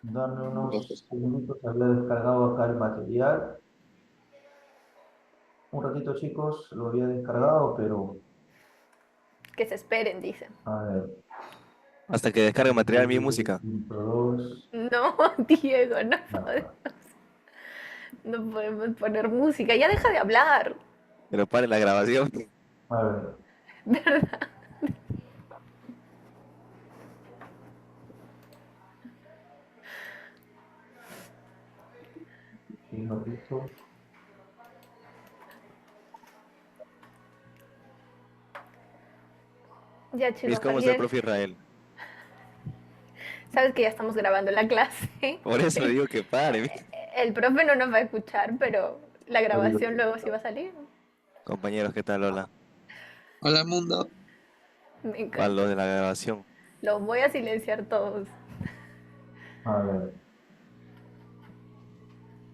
Dame unos Entonces, minutos, había descargado acá el material. Un ratito, chicos, lo había descargado, pero Que se esperen, dicen. a ver. hasta que descargue material mi música. Intro 2. No, Diego, Ya está. no podemos poner música. Ya deja de hablar. Pero pare la grabación. A ver. ¿Verdad? Un ratito. Ya, ¿Ves chicos, cómo está el alguien. profe Israel? Sabes que ya estamos grabando la clase. Por eso El, digo que pare. el profe no nos va a escuchar, pero la Un ratito, grabación luego chicos. sí va a salir. Compañeros, ¿qué tal? Hola. Hola mundo, Me Para lo encanta. de la grabación. Los voy a silenciar todos. A ver.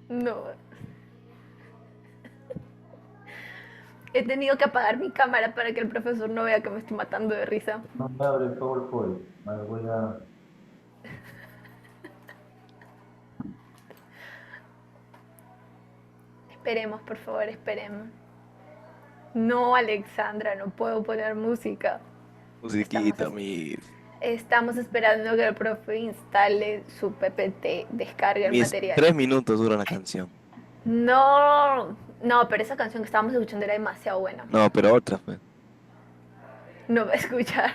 No. He tenido que apagar mi cámara para que el profesor no vea que me estoy matando de risa. No me abre el PowerPoint. A ver, voy a. Esperemos, por favor, esperemos. No, Alexandra, no puedo poner música. Estamos, Musiquita, mi. estamos esperando que el profe instale su PPT, descargue el Mis material. 3 minutos dura la canción. No, no, pero esa canción que estábamos escuchando era demasiado buena. No, pero otra, pues. No va a escuchar.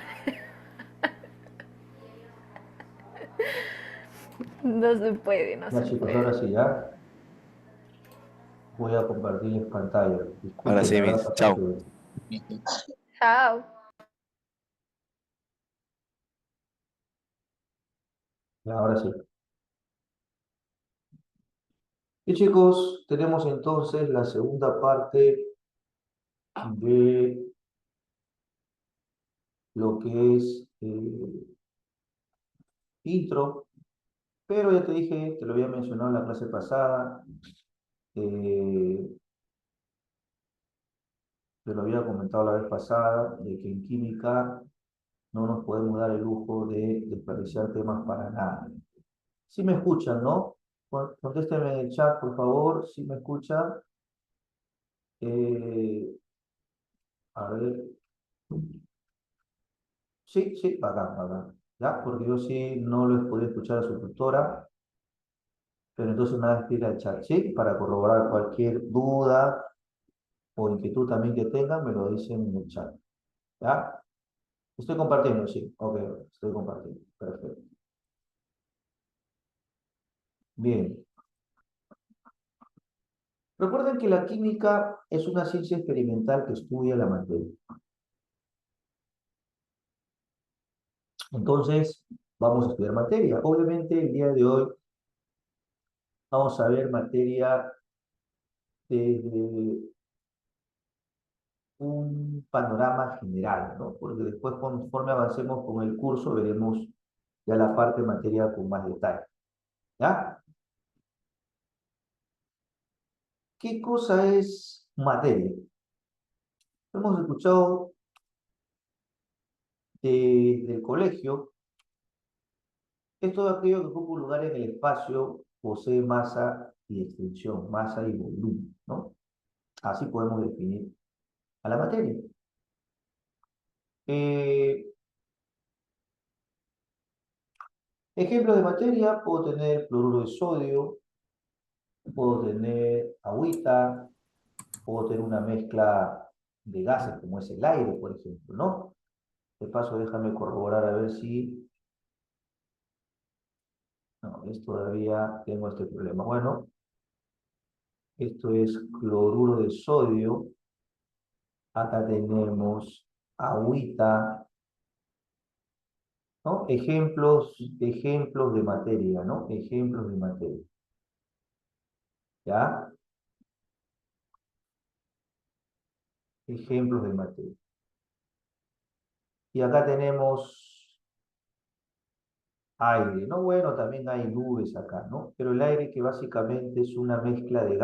No se puede, no Ya, se chicos, puede. ahora sí, ya. Voy a compartirles pantalla. Ahora Disculpen, la sí, verdad, mis. pasó Chao. que. Chao. Ya, ahora sí. Y chicos, tenemos entonces la segunda parte de lo que es intro, pero ya te dije, te lo había mencionado en la clase pasada, eh, te lo había comentado la vez pasada, de que en química no nos podemos dar el lujo de desperdiciar temas para nada. Si me escuchan, ¿no? Contéstenme en el chat, por favor, si me escuchan. Eh, a ver, sí, sí, bacán, bacán. ¿Ya? Porque yo sí no les podía escuchar a su tutora, pero entonces me va a escribir al chat, ¿sí? Para corroborar cualquier duda o inquietud también que tengan, me lo dicen en el chat. ¿Ya? Estoy compartiendo, sí. Ok, estoy compartiendo. Perfecto. Bien. Recuerden que la química es una ciencia experimental que estudia la materia. Entonces, vamos a estudiar materia. Obviamente, el día de hoy vamos a ver materia desde un panorama general, ¿no? Porque después, conforme avancemos con el curso, veremos ya la parte de materia con más detalle. ¿Ya? ¿Qué cosa es materia? Hemos escuchado desde el colegio, es todo aquello que ocupa un lugar en el espacio, posee masa y extensión, masa y volumen, ¿no? Así podemos definir a la materia. Eh, Ejemplos de materia, puedo tener cloruro de sodio, puedo tener agüita, puedo tener una mezcla de gases como es el aire, por ejemplo, ¿no? De paso, déjame corroborar a ver si... No, es todavía tengo este problema. Bueno, esto es cloruro de sodio. Acá tenemos agüita, ¿no? Ejemplos de materia, ¿no? Ejemplos de materia. ¿Ya? Ejemplos de materia. Y acá tenemos aire, ¿no? Bueno, también hay nubes acá, ¿no? Pero el aire que básicamente es una mezcla de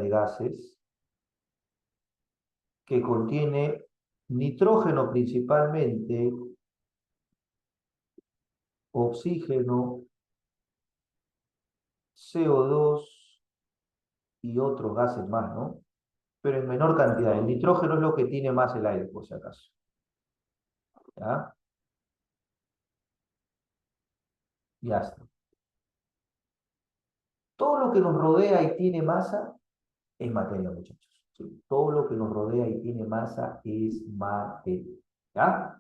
gases que contiene nitrógeno principalmente, oxígeno, CO2 y otros gases más, ¿no? Pero en menor cantidad. El nitrógeno es lo que tiene más el aire, por si acaso. ¿Ya? Ya está. Todo lo que nos rodea y tiene masa es materia, muchachos. ¿Sí? Todo lo que nos rodea y tiene masa es materia. ¿Ya?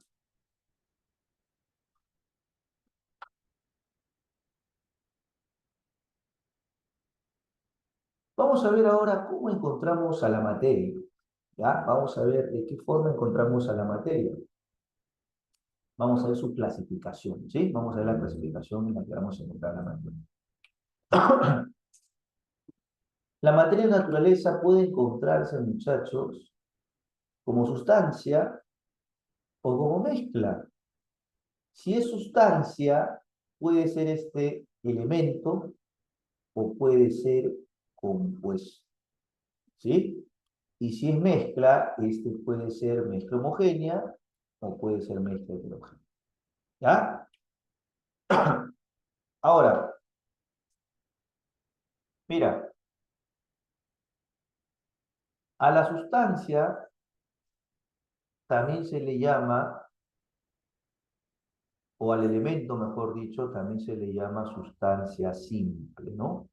Vamos a ver ahora cómo encontramos a la materia. ¿Ya? Vamos a ver de qué forma encontramos a la materia. Vamos a ver su clasificación, ¿sí? Vamos a ver la clasificación en la que vamos a encontrar la materia. La materia en naturaleza puede encontrarse, muchachos, como sustancia o como mezcla. Si es sustancia, puede ser este elemento o puede ser compuesto, ¿sí? Y si es mezcla, este puede ser mezcla homogénea o puede ser mezcla heterogénea. ¿Ya? Ahora, mira, a la sustancia también se le llama, o al elemento, mejor dicho, también se le llama sustancia simple, ¿no?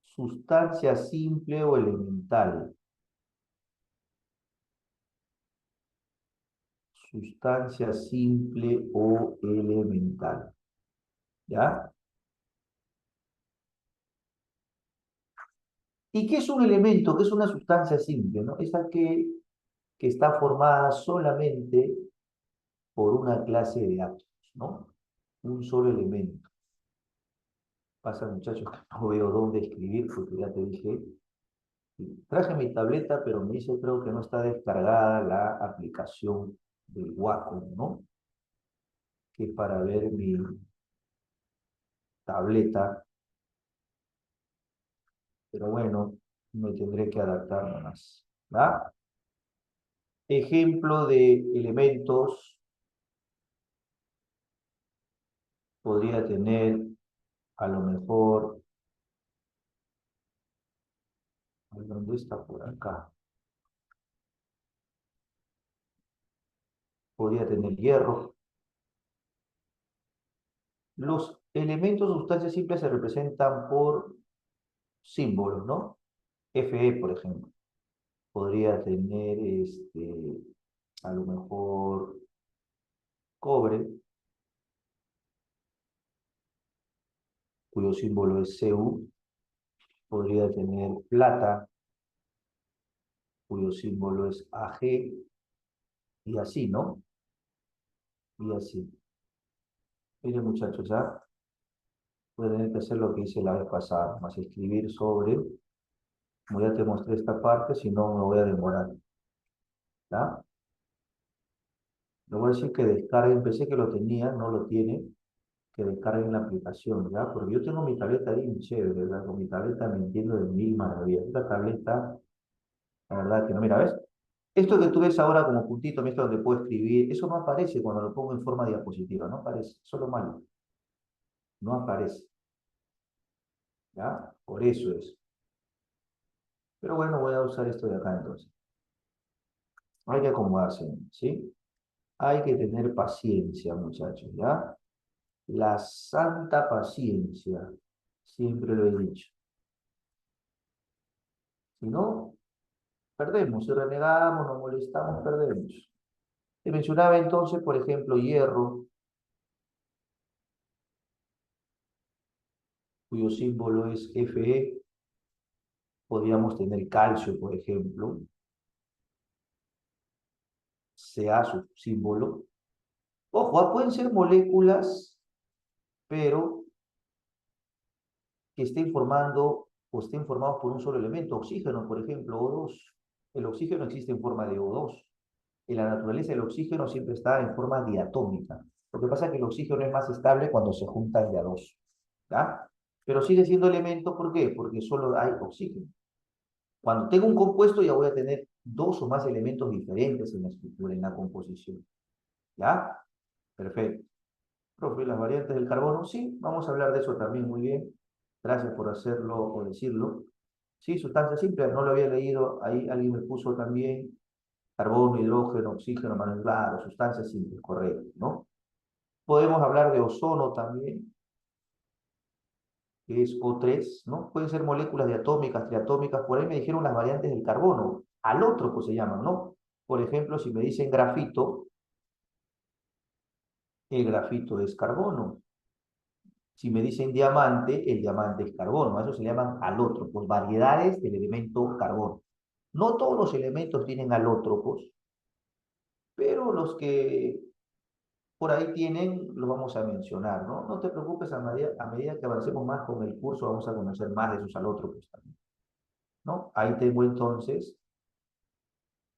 Sustancia simple o elemental. Sustancia simple o elemental. ¿Ya? ¿Y qué es un elemento? ¿Qué es una sustancia simple? ¿No? Es que está formada solamente por una clase de átomos, ¿no? Un solo elemento. Pasa, muchachos, que no veo dónde escribir, porque ya te dije, traje mi tableta, pero me dice, creo que no está descargada la aplicación del Wacom, ¿no? Que para ver mi tableta, pero bueno, me tendré que adaptar nomás, ¿va? Ejemplo de elementos podría tener a lo mejor, ¿dónde está por acá? Podría tener hierro. Los elementos o sustancias simples se representan por símbolos, ¿no? Fe, por ejemplo. Podría tener, a lo mejor, cobre, cuyo símbolo es Cu. Podría tener plata, cuyo símbolo es Ag, y así, ¿no? Y así. Miren, muchachos, ya voy a tener que hacer lo que hice la vez pasada, más escribir sobre, como ya te mostré esta parte, si no me voy a demorar, ¿ya? Le voy a decir que descarguen, pensé que lo tenía, no lo tiene, que descarguen la aplicación, ¿ya? Porque yo tengo mi tableta bien chévere, ¿verdad? Con mi tableta me entiendo de mil maravillas. Esta tableta, la verdad que no, mira, ¿ves? Esto que tú ves ahora como puntito, esto donde puedo escribir, eso no aparece cuando lo pongo en forma diapositiva, no aparece, solo malo, no aparece, ¿ya? Por eso es. Pero bueno, voy a usar esto de acá entonces. Hay que acomodarse, ¿sí? Hay que tener paciencia, muchachos, ¿ya? La santa paciencia, siempre lo he dicho. Si no, perdemos, si renegamos, nos molestamos, perdemos. Te mencionaba entonces, por ejemplo, hierro, cuyo símbolo es Fe. Podríamos tener calcio, por ejemplo, Ca su símbolo. Ojo, pueden ser moléculas, pero que estén formando o estén formados por un solo elemento. Oxígeno, por ejemplo, O2. El oxígeno existe en forma de O2. En la naturaleza el oxígeno siempre está en forma diatómica. Lo que pasa es que el oxígeno es más estable cuando se juntan de a dos. ¿Ya? Pero sigue siendo elemento, ¿por qué? Porque solo hay oxígeno. Cuando tengo un compuesto ya voy a tener dos o más elementos diferentes en la estructura, en la composición. ¿Ya? Perfecto. Profe, las variantes del carbono, sí, vamos a hablar de eso también, muy bien. Gracias por hacerlo o decirlo. Sí, sustancias simples, no lo había leído, ahí alguien me puso también carbono, hidrógeno, oxígeno, claro, sustancias simples, correcto, ¿no? Podemos hablar de ozono también, que es O3, ¿no? Pueden ser moléculas diatómicas, triatómicas, por ahí me dijeron las variantes del carbono, alótropos se llaman, ¿no? Por ejemplo, si me dicen grafito, el grafito es carbono. Si me dicen diamante, el diamante es carbono. A eso se llaman alótropos, variedades del elemento carbono. No todos los elementos tienen alótropos, pero los que por ahí tienen, los vamos a mencionar, ¿no? No te preocupes, a medida que avancemos más con el curso, vamos a conocer más de sus alótropos también, ¿no? Ahí tengo entonces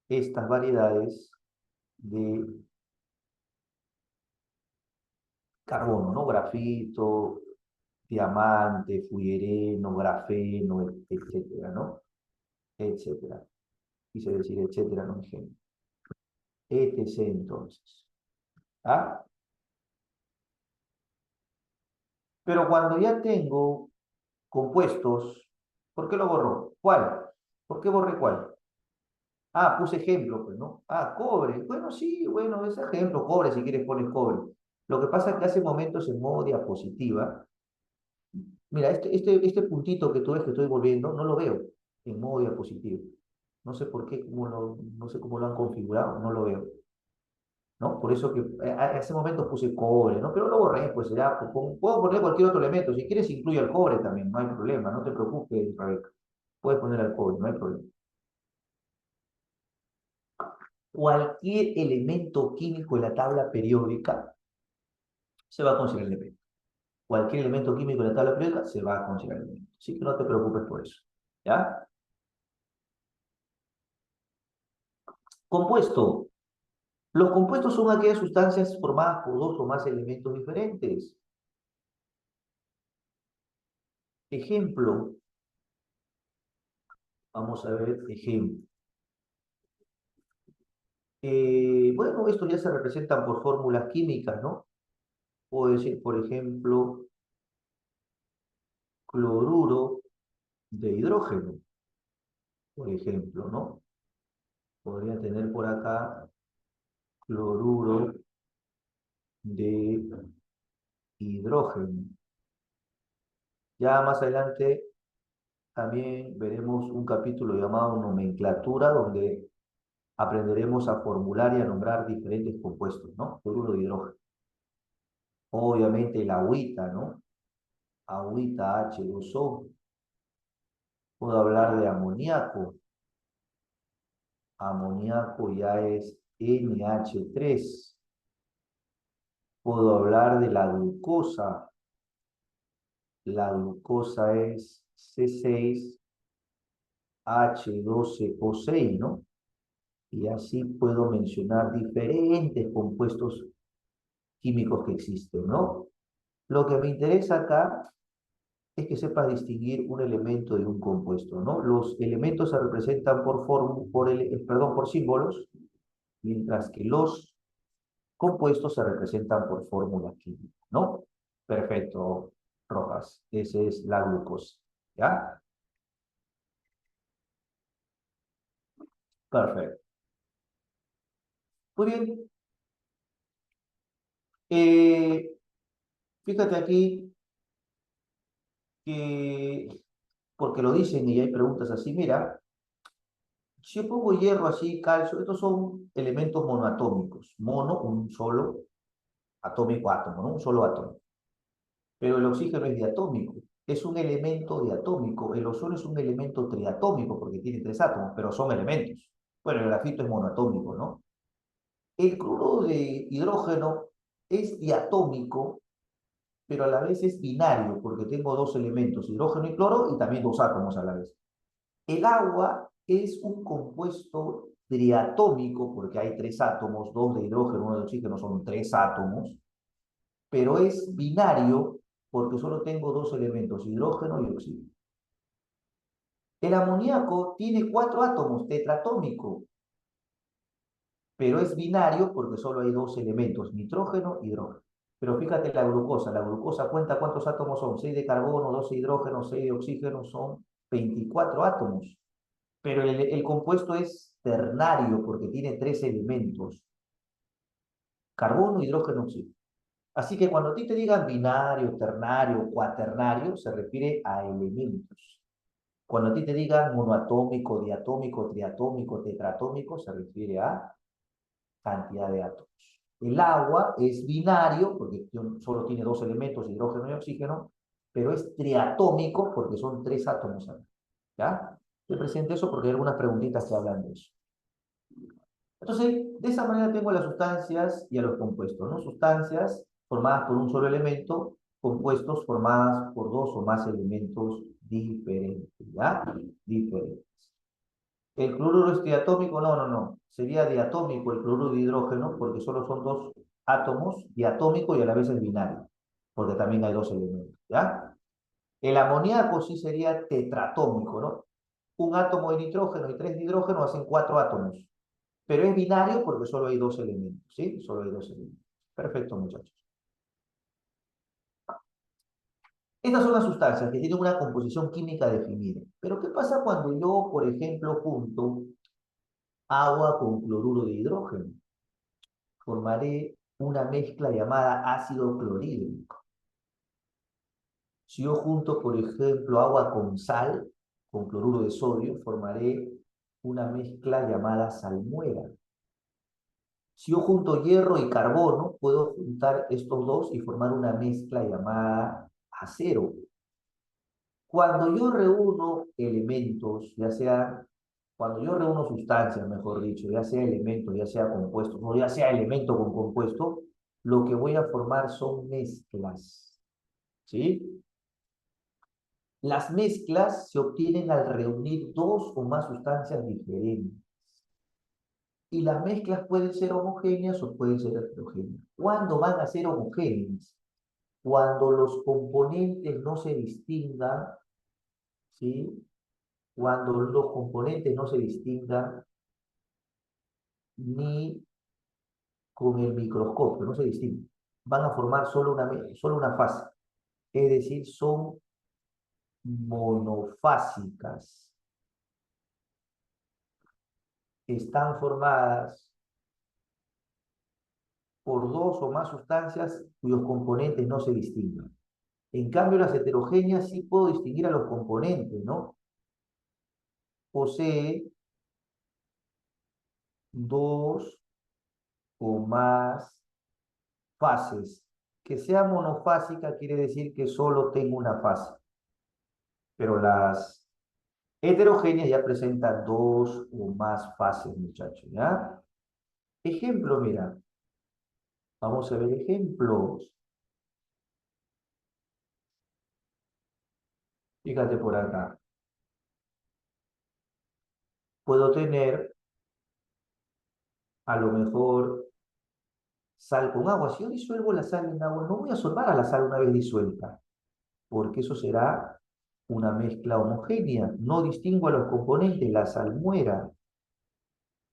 estas variedades de carbono, ¿no? Grafito, diamante, fullereno, grafeno, etcétera, ¿no? Etcétera. Quise decir etcétera, no ejemplo. Etc. entonces. ¿Ah? Pero cuando ya tengo compuestos, ¿por qué lo borró? ¿Cuál? ¿Por qué borré cuál? Ah, puse ejemplo, pues, ¿no? Ah, cobre. Bueno, sí, bueno, ese ejemplo, cobre, si quieres pones cobre. Lo que pasa es que hace momentos en modo diapositiva, mira, este puntito que tú ves que estoy volviendo, no lo veo en modo diapositiva. No sé por qué, no sé cómo lo han configurado, no lo veo. ¿No? Por eso que a ese momento puse cobre, ¿no? Pero lo borré, pues ya, puedo poner cualquier otro elemento. Si quieres, incluye el cobre también, no hay problema, no te preocupes, Rebeca. Puedes poner el cobre, no hay problema. Cualquier elemento químico en la tabla periódica se va a considerar elemento. Cualquier elemento químico en la tabla periódica se va a considerar elemento. Así que no te preocupes por eso. ¿Ya? Compuesto. Los compuestos son aquellas sustancias formadas por dos o más elementos diferentes. Ejemplo. Vamos a ver ejemplo. Bueno, estos ya se representan por fórmulas químicas, ¿no? Puedo decir, por ejemplo, cloruro de hidrógeno, por ejemplo, ¿no? Podría tener por acá cloruro de hidrógeno. Ya más adelante también veremos un capítulo llamado nomenclatura, donde aprenderemos a formular y a nombrar diferentes compuestos, ¿no? Cloruro de hidrógeno. Obviamente la agüita, ¿no? Agüita H2O. Puedo hablar de amoníaco. Amoníaco ya es NH3. Puedo hablar de la glucosa. La glucosa es C6H12O6, ¿no? Y así puedo mencionar diferentes compuestos químicos que existen, ¿no? Lo que me interesa acá es que sepas distinguir un elemento de un compuesto, ¿no? Los elementos se representan por símbolos, mientras que los compuestos se representan por fórmulas químicas, ¿no? Perfecto, Rojas. Esa es la glucosa, ¿ya? Perfecto. Muy bien. Eh, Fíjate aquí que, porque lo dicen y hay preguntas así, mira, si yo pongo hierro así, calcio, estos son elementos monoatómicos. Mono, un solo atómico átomo, ¿no? Un solo átomo. Pero el oxígeno es diatómico. Es un elemento diatómico. El ozono es un elemento triatómico porque tiene tres átomos, pero son elementos. Bueno, el grafito es monoatómico, ¿no? El cloruro de hidrógeno es diatómico, pero a la vez es binario porque tengo dos elementos, hidrógeno y cloro, y también dos átomos a la vez. El agua es un compuesto triatómico porque hay tres átomos, dos de hidrógeno, uno de oxígeno, son tres átomos, pero es binario porque solo tengo dos elementos, hidrógeno y oxígeno. El amoníaco tiene cuatro átomos, tetratómico, pero es binario porque solo hay dos elementos, nitrógeno y hidrógeno. Pero fíjate la glucosa cuenta cuántos átomos son, 6 de carbono, 12 de hidrógeno, 6 de oxígeno, son 24 átomos. Pero el compuesto es ternario porque tiene 3 elementos, carbono, hidrógeno, oxígeno. Así que cuando a ti te digan binario, ternario, cuaternario, se refiere a elementos. Cuando a ti te digan monoatómico, diatómico, triatómico, tetratómico, se refiere a cantidad de átomos. El agua es binario, porque solo tiene 2 elementos, hidrógeno y oxígeno, pero es triatómico porque son 3 átomos. ¿Ya? Te presento eso porque hay algunas preguntitas que hablan de eso. Entonces, de esa manera tengo a las sustancias y a los compuestos, ¿no? Sustancias formadas por un solo elemento, compuestos formadas por 2 o más elementos diferentes, ¿ya? Diferentes. ¿El cloruro es diatómico? No, no, no. Sería diatómico el cloruro de hidrógeno porque solo son 2 átomos, diatómico y a la vez es binario, porque también hay 2 elementos, ¿ya? El amoníaco sí sería tetratómico, ¿no? Un átomo de nitrógeno y 3 de hidrógeno hacen 4 átomos, pero es binario porque solo hay 2 elementos, ¿sí? Solo hay 2 elementos. Perfecto, muchachos. Estas son las sustancias que tienen una composición química definida. Pero ¿qué pasa cuando yo, por ejemplo, junto agua con cloruro de hidrógeno? Formaré una mezcla llamada ácido clorhídrico. Si yo junto, por ejemplo, agua con sal, con cloruro de sodio, formaré una mezcla llamada salmuera. Si yo junto hierro y carbono, puedo juntar estos dos y formar una mezcla llamada acero. Cuando yo reúno elementos, cuando yo reúno sustancias, mejor dicho, ya sea elementos, ya sea compuestos, o ya sea elemento con compuesto, lo que voy a formar son mezclas, ¿sí? Las mezclas se obtienen al reunir 2 o más sustancias diferentes. Y las mezclas pueden ser homogéneas o pueden ser heterogéneas. ¿Cuándo van a ser homogéneas? Cuando los componentes no se distingan, ¿sí? Cuando los componentes no se distingan ni con el microscopio, no se distinguen. Van a formar solo una fase. Es decir, son monofásicas. Están formadas por 2 o más sustancias cuyos componentes no se distinguen. En cambio, las heterogéneas sí puedo distinguir a los componentes, ¿no? Posee 2 o más fases. Que sea monofásica quiere decir que solo tengo una fase. Pero las heterogéneas ya presentan 2 o más fases, muchachos, ¿ya? Ejemplo, mira. Vamos a ver ejemplos. Fíjate por acá. Puedo tener, a lo mejor, sal con agua. Si yo disuelvo la sal en agua, no voy a solvar a la sal una vez disuelta, porque eso será una mezcla homogénea. No distingo a los componentes, la salmuera.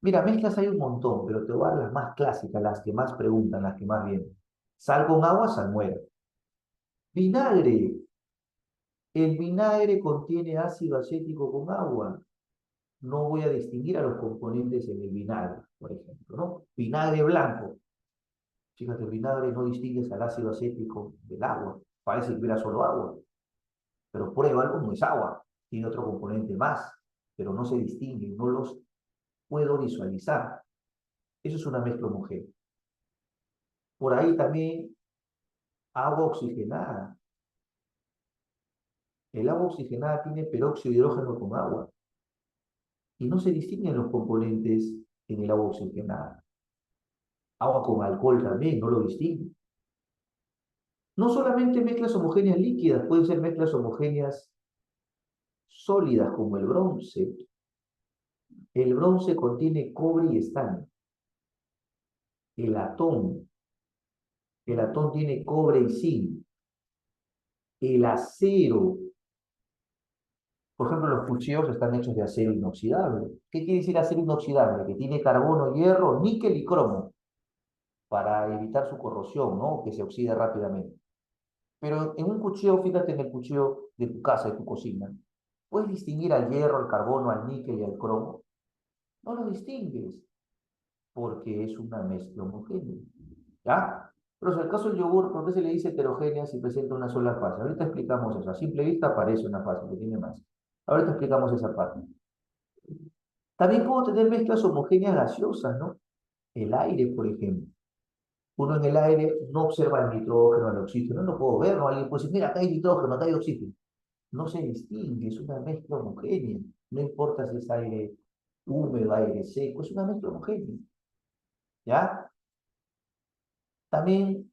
Mira, mezclas hay un montón, pero te voy a dar las más clásicas, las que más preguntan, las que más vienen. Sal con agua, salmuera. Vinagre. El vinagre contiene ácido acético con agua. No voy a distinguir a los componentes en el vinagre, por ejemplo, ¿no? Vinagre blanco. Fíjate, el vinagre no distingues al ácido acético del agua. Parece que hubiera solo agua. Pero pruébalo, no es agua. Tiene otro componente más, pero no se distingue, no los puedo visualizar. Eso es una mezcla homogénea. Por ahí también agua oxigenada. El agua oxigenada tiene peróxido de hidrógeno con agua. Y no se distinguen los componentes en el agua oxigenada. Agua con alcohol también, no lo distingue. No solamente mezclas homogéneas líquidas, pueden ser mezclas homogéneas sólidas como el bronce. El bronce contiene cobre y estaño. El latón tiene cobre y zinc. El acero, por ejemplo, los cuchillos están hechos de acero inoxidable. ¿Qué quiere decir acero inoxidable? Que tiene carbono, hierro, níquel y cromo. para evitar su corrosión, ¿no? Que se oxide rápidamente. Pero en un cuchillo, fíjate en el cuchillo de tu casa, de tu cocina, puedes distinguir al hierro, al carbono, al níquel y al cromo. No lo distingues porque es una mezcla homogénea. ¿Ya? Pero en el caso del yogur, ¿por qué se le dice heterogénea si presenta una sola fase? Ahorita explicamos eso. A simple vista parece una fase, que tiene más. Ahorita explicamos esa parte. También puedo tener mezclas homogéneas gaseosas, ¿no? El aire, por ejemplo. Uno en el aire no observa el nitrógeno, el oxígeno, no lo puedo ver, ¿no? Alguien puede decir, mira, acá hay nitrógeno, acá hay oxígeno. No se distingue, es una mezcla homogénea. No importa si es aire húmedo, aire seco, es una mezcla homogénea. ¿Ya? También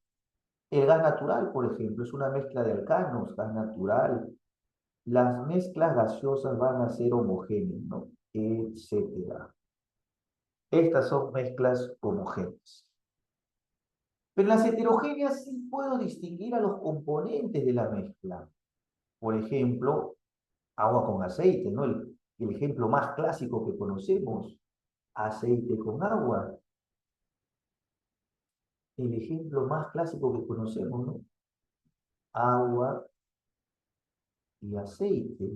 el gas natural, por ejemplo, es una mezcla de alcanos, gas natural. Las mezclas gaseosas van a ser homogéneas, ¿no? Etcétera. Estas son mezclas homogéneas. Pero en las heterogéneas sí puedo distinguir a los componentes de la mezcla. Por ejemplo, agua con aceite, ¿no? El ejemplo más clásico que conocemos, aceite con agua. El ejemplo más clásico que conocemos, ¿no? Agua y aceite.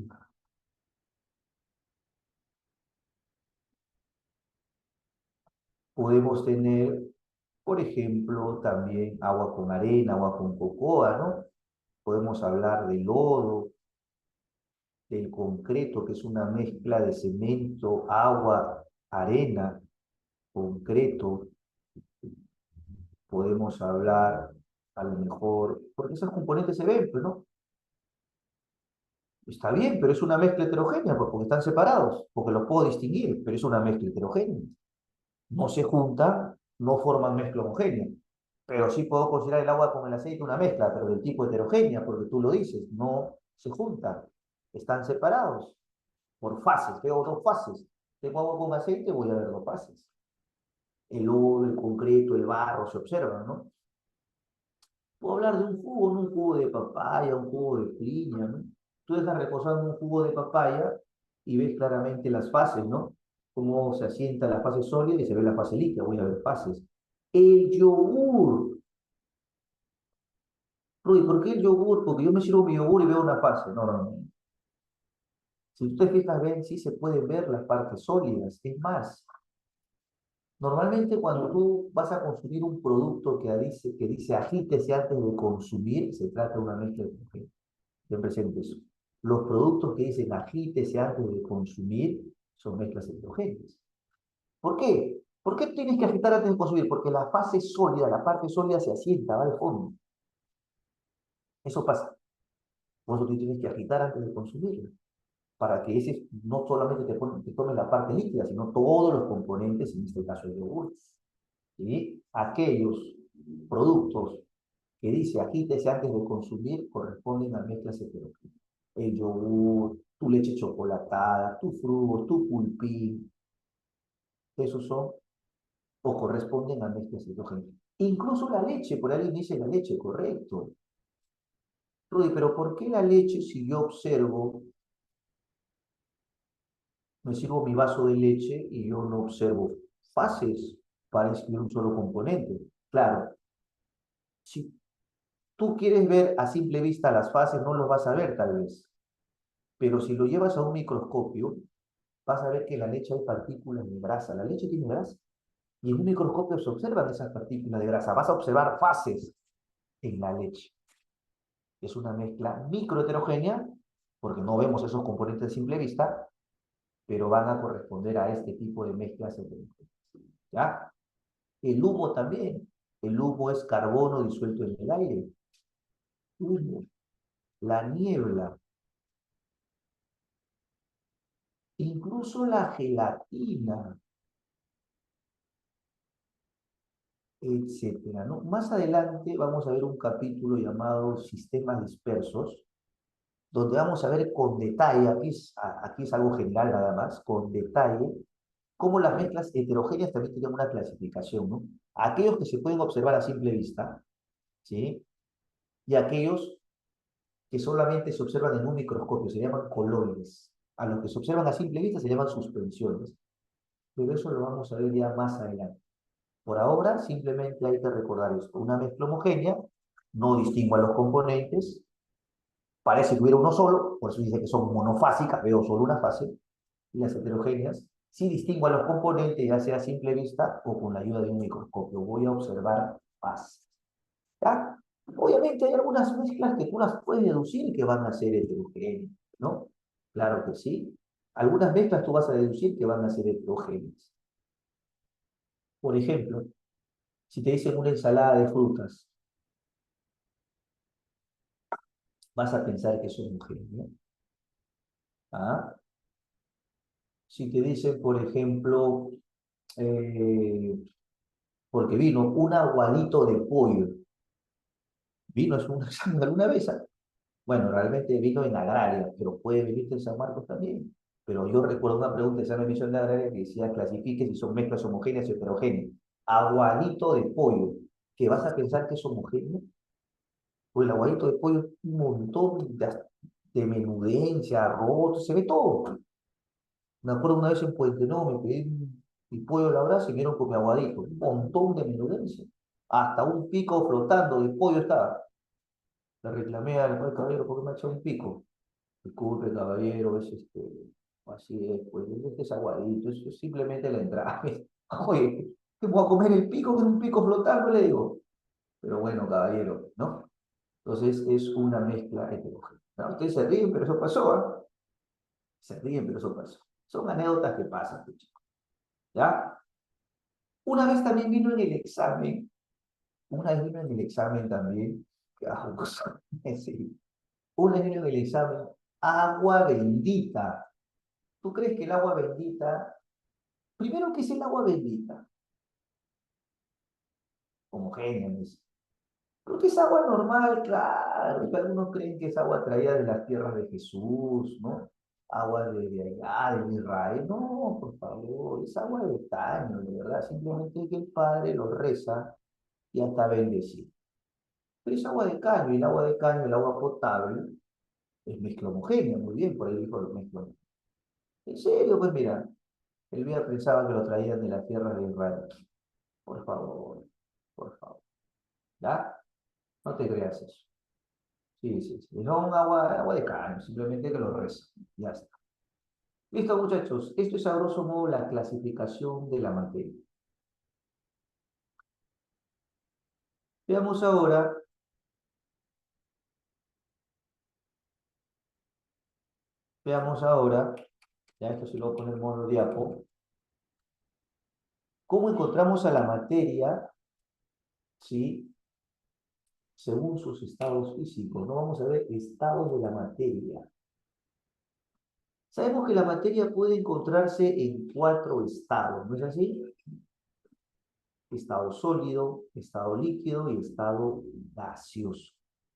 Podemos tener, por ejemplo, también agua con arena, agua con cocoa, ¿no? Podemos hablar de lodo, del concreto, que es una mezcla de cemento, agua, arena, concreto. Podemos hablar, a lo mejor, porque esos componentes se ven, pues, ¿no? Está bien, pero es una mezcla heterogénea, pues, porque están separados, porque los puedo distinguir, pero es una mezcla heterogénea. No se juntan, no forman mezcla homogénea. Pero sí puedo considerar el agua con el aceite una mezcla, pero del tipo heterogénea, porque tú lo dices, no se juntan, están separados por fases. Veo dos fases. Tengo agua con aceite, voy a ver dos fases. El lodo, el concreto, el barro se observan, ¿no? Puedo hablar de un jugo, no un jugo de papaya, un jugo de piña, ¿no? Tú dejas reposando un jugo de papaya y ves claramente las fases, ¿no? Cómo se asienta la fase sólida y se ve la fase líquida, voy a ver fases. El yogur. Rudy, ¿por qué el yogur? Porque yo me sirvo mi yogur y veo una fase. No, no, no. Si ustedes fijas, ven, sí se pueden ver las partes sólidas. Es más, normalmente cuando tú vas a consumir un producto que dice agítese antes de consumir, se trata de una mezcla de mujer. Ten presente eso. Los productos que dicen agítese antes de consumir son mezclas heterogéneas. ¿Por qué? ¿Por qué tienes que agitar antes de consumir? Porque la fase sólida, la parte sólida se asienta, va al fondo. Eso pasa. Por eso tú tienes que agitar antes de consumirlo, para que ese no solamente te tome la parte líquida, sino todos los componentes, en este caso el yogur. ¿Sí? Aquellos productos que dice agítese antes de consumir corresponden a mezclas heterogéneas. El yogur, tu leche chocolatada, tu frugo, tu pulpín, esos son o corresponden a mezclas heterogéneas. Incluso la leche, por ahí dice la leche, correcto. Rudy, pero ¿por qué la leche si yo observo, me sirvo mi vaso de leche y yo no observo fases para escribir un solo componente? Claro, si tú quieres ver a simple vista las fases, no los vas a ver tal vez. Pero si lo llevas a un microscopio, vas a ver que en la leche hay partículas de grasa. La leche tiene grasa. Y en un microscopio se observan esas partículas de grasa. Vas a observar fases en la leche. Es una mezcla microheterogénea, porque no vemos esos componentes de simple vista, pero van a corresponder a este tipo de mezclas heterogéneas. ¿Ya? El humo también. El humo es carbono disuelto en el aire. Humo. La niebla. Incluso la gelatina, etcétera, ¿no? Más adelante vamos a ver un capítulo llamado Sistemas Dispersos, donde vamos a ver con detalle, aquí es algo general nada más, con detalle, cómo las mezclas heterogéneas también tienen una clasificación, ¿no? Aquellos que se pueden observar a simple vista, ¿sí? Y aquellos que solamente se observan en un microscopio, se llaman coloides. A los que se observan a simple vista se llaman suspensiones. Pero eso lo vamos a ver ya más adelante. Por ahora, simplemente hay que recordar esto. Una mezcla homogénea, no distingo a los componentes, parece que hubiera uno solo, por eso dice que son monofásicas, veo solo una fase, y las heterogéneas, sí distingo a los componentes, ya sea a simple vista o con la ayuda de un microscopio. Voy a observar fases. ¿Ya? Obviamente hay algunas mezclas que tú las puedes deducir que van a ser heterogéneas, ¿no? Claro que sí. Algunas mezclas tú vas a deducir que van a ser heterogéneas. Por ejemplo, si te dicen una ensalada de frutas, vas a pensar que es homogéneo. ¿Ah? Si te dicen, por ejemplo, eh, porque vino un aguadito de pollo, vino es un examen alguna vez. Bueno, realmente vino en agraria, pero puede venirte en San Marcos también. Pero yo recuerdo una pregunta de examen de emisión de agraria que decía, clasifique si son mezclas homogéneas o heterogéneas. Aguadito de pollo, ¿que vas a pensar que es homogéneo? Pues el aguadito de pollo es un montón de menudencia, arroz, se ve todo. Me acuerdo una vez en Puente No, me pedí mi pollo a la brasa y vieron con mi aguadito. Un montón de menudencia. Hasta un pico flotando de pollo estaba. Le reclamé al caballero porque me ha echado un pico. Disculpe, caballero, es así es, pues este es aguadito, eso es simplemente la entrada. Oye, ¿qué voy a comer el pico con un pico flotando? Le digo. Pero bueno, caballero, ¿no? Entonces es una mezcla heterogénea. ¿No? Ustedes se ríen, pero eso pasó, ¿ah? Se ríen, pero eso pasó. Son anécdotas que pasan, pues, chicos. ¿Ya? Una vez también vino en el examen, una vez vino en el examen también, que, sí, una vez vino en el examen, agua bendita. ¿Tú crees que el agua bendita, primero, qué es el agua bendita? Homogénea, ¿no? Creo que es agua normal, claro, que algunos creen que es agua traída de las tierras de Jesús, ¿no? Agua de allá, de Israel. No, por favor, es agua de caño, de verdad. Simplemente que el Padre lo reza y hasta bendecido. Pero es agua de caño, y el agua de caño, el agua potable, es mezcla homogénea, muy bien, por ahí dijo lo mezcla. En serio, pues mira, el día pensaba que lo traían de la tierra de Israel. Por favor, por favor. ¿Ya? No te creas eso. Sí, sí, sí. Es agua de caño, simplemente que lo reza. Ya está. Listo, muchachos. Esto es a grosso modo la clasificación de la materia. Veamos ahora, veamos ahora, ya esto se lo voy a poner en modo diapo, cómo encontramos a la materia, ¿sí? Según sus estados físicos. No vamos a ver estados de la materia. Sabemos que la materia puede encontrarse en 4 estados, ¿no es así? Estado sólido, estado líquido y estado gaseoso.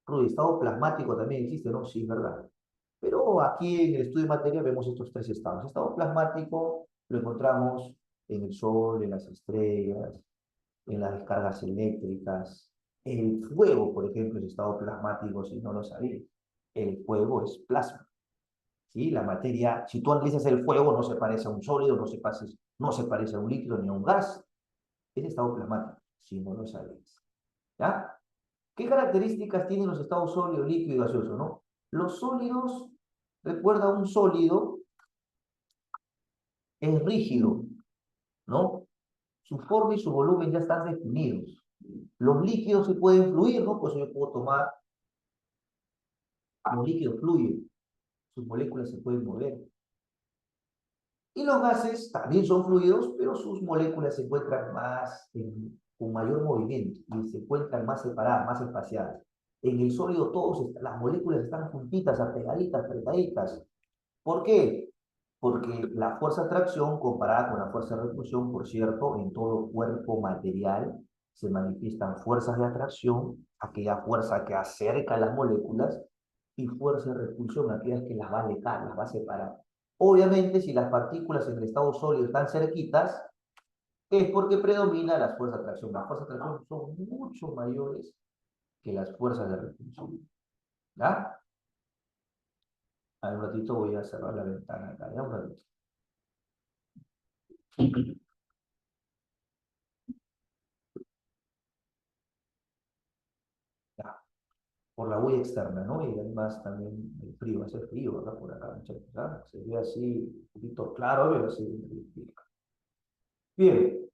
El estado plasmático también existe, ¿no? Sí, es verdad. Pero aquí en el estudio de materia vemos estos 3 estados. El estado plasmático lo encontramos en el Sol, en las estrellas, en las descargas eléctricas. El fuego, por ejemplo, es estado plasmático, si no lo sabéis. El fuego es plasma. ¿Sí? La materia, si tú analizas el fuego, no se parece a un sólido, no se parece a un líquido ni a un gas. Es estado plasmático, si no lo sabéis. ¿Ya? ¿Qué características tienen los estados sólido, líquido y gaseoso, no? Los sólidos, recuerda, un sólido es rígido, ¿no? Su forma y su volumen ya están definidos. Los líquidos se pueden fluir, ¿no? Pues yo puedo tomar, los líquidos fluyen, sus moléculas se pueden mover. Y los gases también son fluidos, pero sus moléculas se encuentran con mayor movimiento y se encuentran más separadas, más espaciadas. En el sólido las moléculas están juntitas, apegaditas, apretaditas. ¿Por qué? Porque la fuerza de atracción comparada con la fuerza de repulsión, por cierto, en todo cuerpo material se manifiestan fuerzas de atracción, aquella fuerza que acerca las moléculas, y fuerza de repulsión, aquellas que las va a alejar, las va a separar. Obviamente, si las partículas en el estado sólido están cerquitas, es porque predomina la fuerza de atracción. Las fuerzas de atracción son mucho mayores que las fuerzas de repulsión. ¿Ya? A un ratito voy a cerrar la ventana acá, ya un ratito. por la huella externa, ¿no? Y además también el frío, hace frío, ¿verdad? Por acá, muchachos, ¿ah? Se ve así, un poquito claro, pero así. Bien,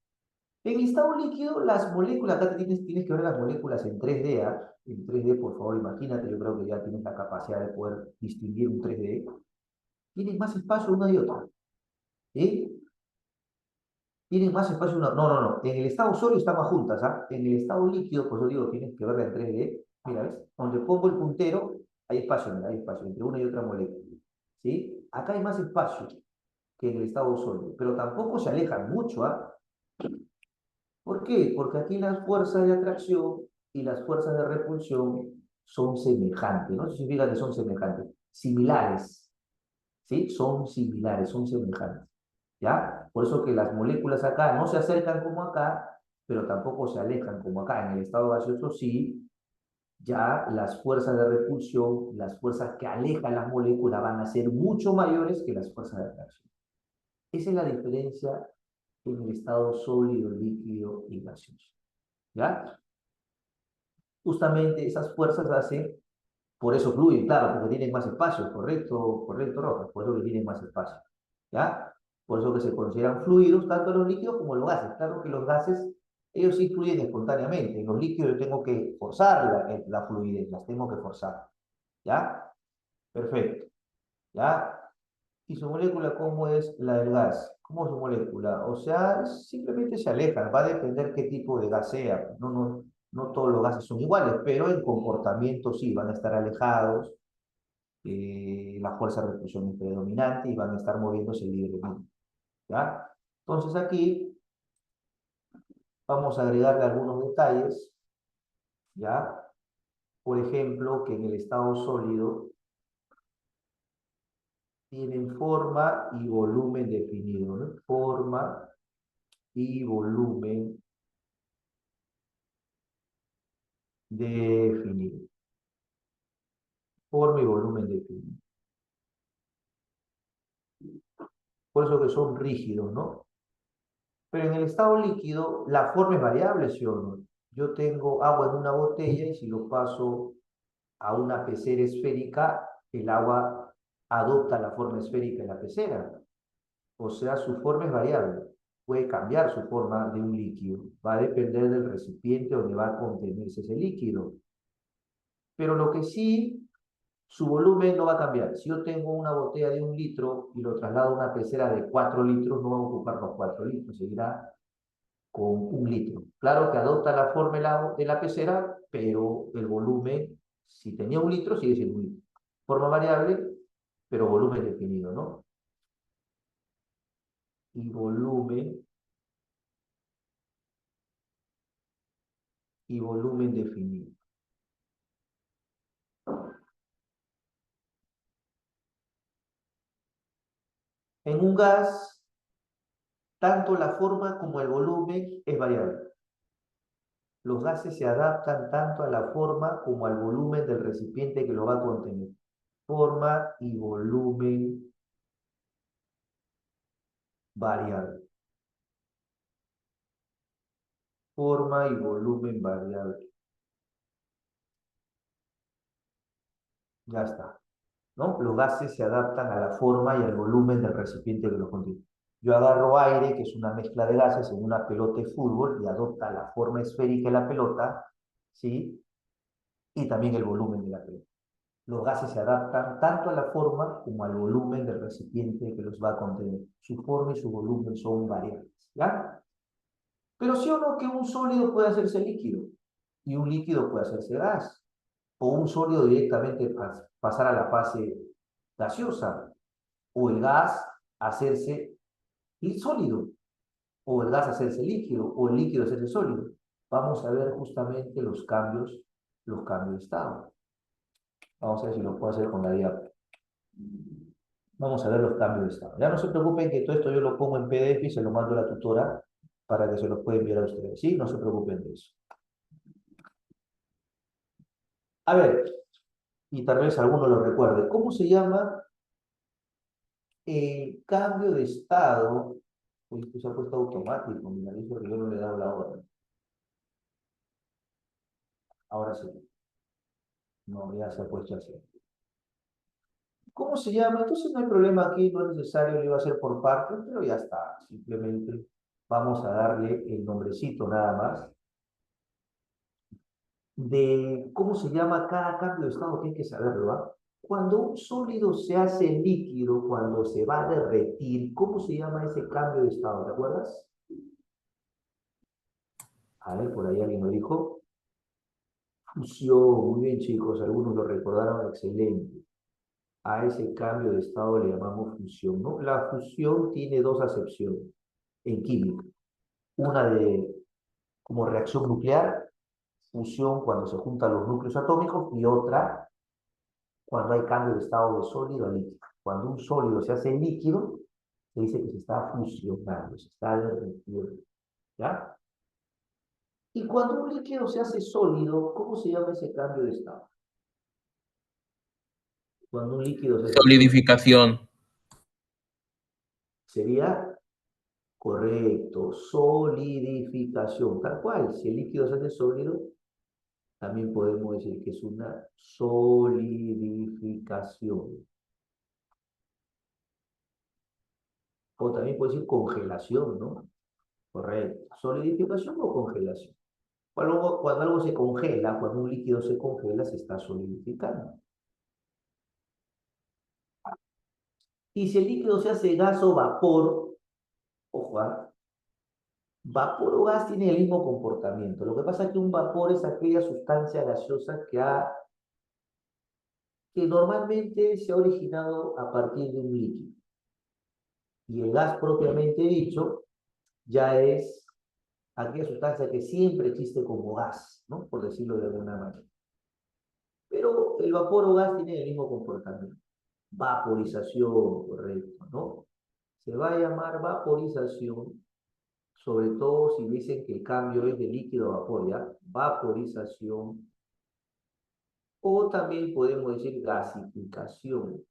en estado líquido, las moléculas, acá tienes que ver las moléculas en 3D, ¿ah? En 3D, por favor, imagínate, yo creo que ya tienes la capacidad de poder distinguir un 3D. Tienen más espacio una y otra, ¿sí? Tienen más espacio una... No, no, no. En el estado sólido están más juntas, ¿ah? En el estado líquido, por eso digo, tienes que verla en 3D. Mira, ¿ves? Donde pongo el puntero, hay espacio, mira, hay espacio entre una y otra molécula, ¿sí? Acá hay más espacio que en el estado sólido, pero tampoco se alejan mucho, ¿ah? ¿Por qué? Porque aquí las fuerzas de atracción y las fuerzas de repulsión son semejantes, no significa que son semejantes, similares, ¿sí? Son similares, son semejantes, ¿ya? Por eso que las moléculas acá no se acercan como acá, pero tampoco se alejan como acá. En el estado gaseoso sí, ya las fuerzas de repulsión, las fuerzas que alejan las moléculas van a ser mucho mayores que las fuerzas de atracción. Esa es la diferencia en el estado sólido, líquido y gaseoso, ¿ya? Justamente esas fuerzas hacen, por eso fluyen, claro, porque tienen más espacio, correcto, correcto, Rojas, por eso que tienen más espacio, ¿ya? Por eso que se consideran fluidos tanto los líquidos como los gases. Claro que los gases, ellos sí fluyen espontáneamente, en los líquidos yo tengo que forzar la fluidez, las tengo que forzar, ¿ya? Perfecto, ¿ya? ¿Y su molécula cómo es la del gas? ¿Cómo es su molécula? O sea, simplemente se alejan, va a depender qué tipo de gas sea. No todos los gases son iguales, pero en comportamiento sí, van a estar alejados, la fuerza de repulsión es predominante y van a estar moviéndose libremente, ¿ya? Entonces aquí vamos a agregarle algunos detalles, ¿ya? Por ejemplo, que en el estado sólido tienen forma y volumen definido, ¿no? Forma y volumen definido. Forma y volumen definido. Por eso que son rígidos, ¿no? Pero en el estado líquido, la forma es variable, ¿sí o no? Yo tengo agua en una botella y si lo paso a una pecera esférica, el agua adopta la forma esférica de la pecera. O sea, su forma es variable. Puede cambiar su forma de un líquido. Va a depender del recipiente donde va a contenerse ese líquido. Pero lo que sí, su volumen no va a cambiar. Si yo tengo una botella de 1 litro y lo traslado a una pecera de 4 litros, no va a ocupar los 4 litros, seguirá con 1 litro. Claro que adopta la forma de la pecera, pero el volumen, si tenía 1 litro, sigue siendo 1 litro. Forma variable, pero volumen definido, ¿no? Y volumen definido. En un gas, tanto la forma como el volumen es variable. Los gases se adaptan tanto a la forma como al volumen del recipiente que lo va a contener. Forma y volumen variable. Forma y volumen variable. Ya está, ¿no? Los gases se adaptan a la forma y al volumen del recipiente que lo contiene. Yo agarro aire, que es una mezcla de gases, en una pelota de fútbol y adopta la forma esférica de la pelota, ¿sí? Y también el volumen de la pelota. Los gases se adaptan tanto a la forma como al volumen del recipiente que los va a contener. Su forma y su volumen son variables, ¿ya? Pero sí o no que un sólido puede hacerse líquido y un líquido puede hacerse gas, o un sólido directamente pasar a la fase gaseosa, o el gas hacerse sólido, o el gas hacerse líquido, o el líquido hacerse sólido. Vamos a ver justamente los cambios de estado. Vamos a ver si lo puedo hacer con la diapositiva. Vamos a ver los cambios de estado. Ya no se preocupen que todo esto yo lo pongo en PDF y se lo mando a la tutora para que se los pueda enviar a ustedes. ¿Sí? No se preocupen de eso. A ver, y tal vez alguno lo recuerde. ¿Cómo se llama el cambio de estado? Uy, esto se ha puesto automático. Mira, eso que yo no le he dado la hora. Ahora sí. No, ya se ha puesto así. ¿Cómo se llama? Entonces no hay problema aquí, no es necesario, lo iba a hacer por partes, pero ya está. Simplemente vamos a darle el nombrecito nada más de cómo se llama cada cambio de estado, que hay que saberlo, ¿va? Cuando un sólido se hace líquido, cuando se va a derretir, ¿cómo se llama ese cambio de estado? ¿Te acuerdas? A ver, por ahí alguien lo dijo. Fusión, muy bien chicos, algunos lo recordaron excelente. A ese cambio de estado le llamamos fusión, ¿no? La fusión tiene dos acepciones en química. Una de como reacción nuclear, fusión cuando se juntan los núcleos atómicos, y otra cuando hay cambio de estado de sólido a líquido. Cuando un sólido se hace líquido, se dice que se está fusionando, se está derritiendo, ¿ya? Y cuando un líquido se hace sólido, ¿cómo se llama ese cambio de estado? Cuando un líquido se hace sólido, Solidificación. sería correcto, solidificación, tal cual. Si el líquido se hace sólido, también podemos decir que es una solidificación. O también puede decir congelación, ¿no? Correcto. ¿Solidificación o congelación? Cuando algo se congela, cuando un líquido se congela, se está solidificando. Y si el líquido se hace gas o vapor, ojo, vapor o gas tiene el mismo comportamiento. Lo que pasa es que un vapor es aquella sustancia gaseosa que normalmente se ha originado a partir de un líquido. Y el gas propiamente dicho ya es aquella sustancia que siempre existe como gas, ¿no? Por decirlo de alguna manera. Pero el vapor o gas tiene el mismo comportamiento. Vaporización, correcto, ¿no? Se va a llamar vaporización, sobre todo si dicen que el cambio es de líquido a vapor, ¿ya? Vaporización. O también podemos decir gasificación.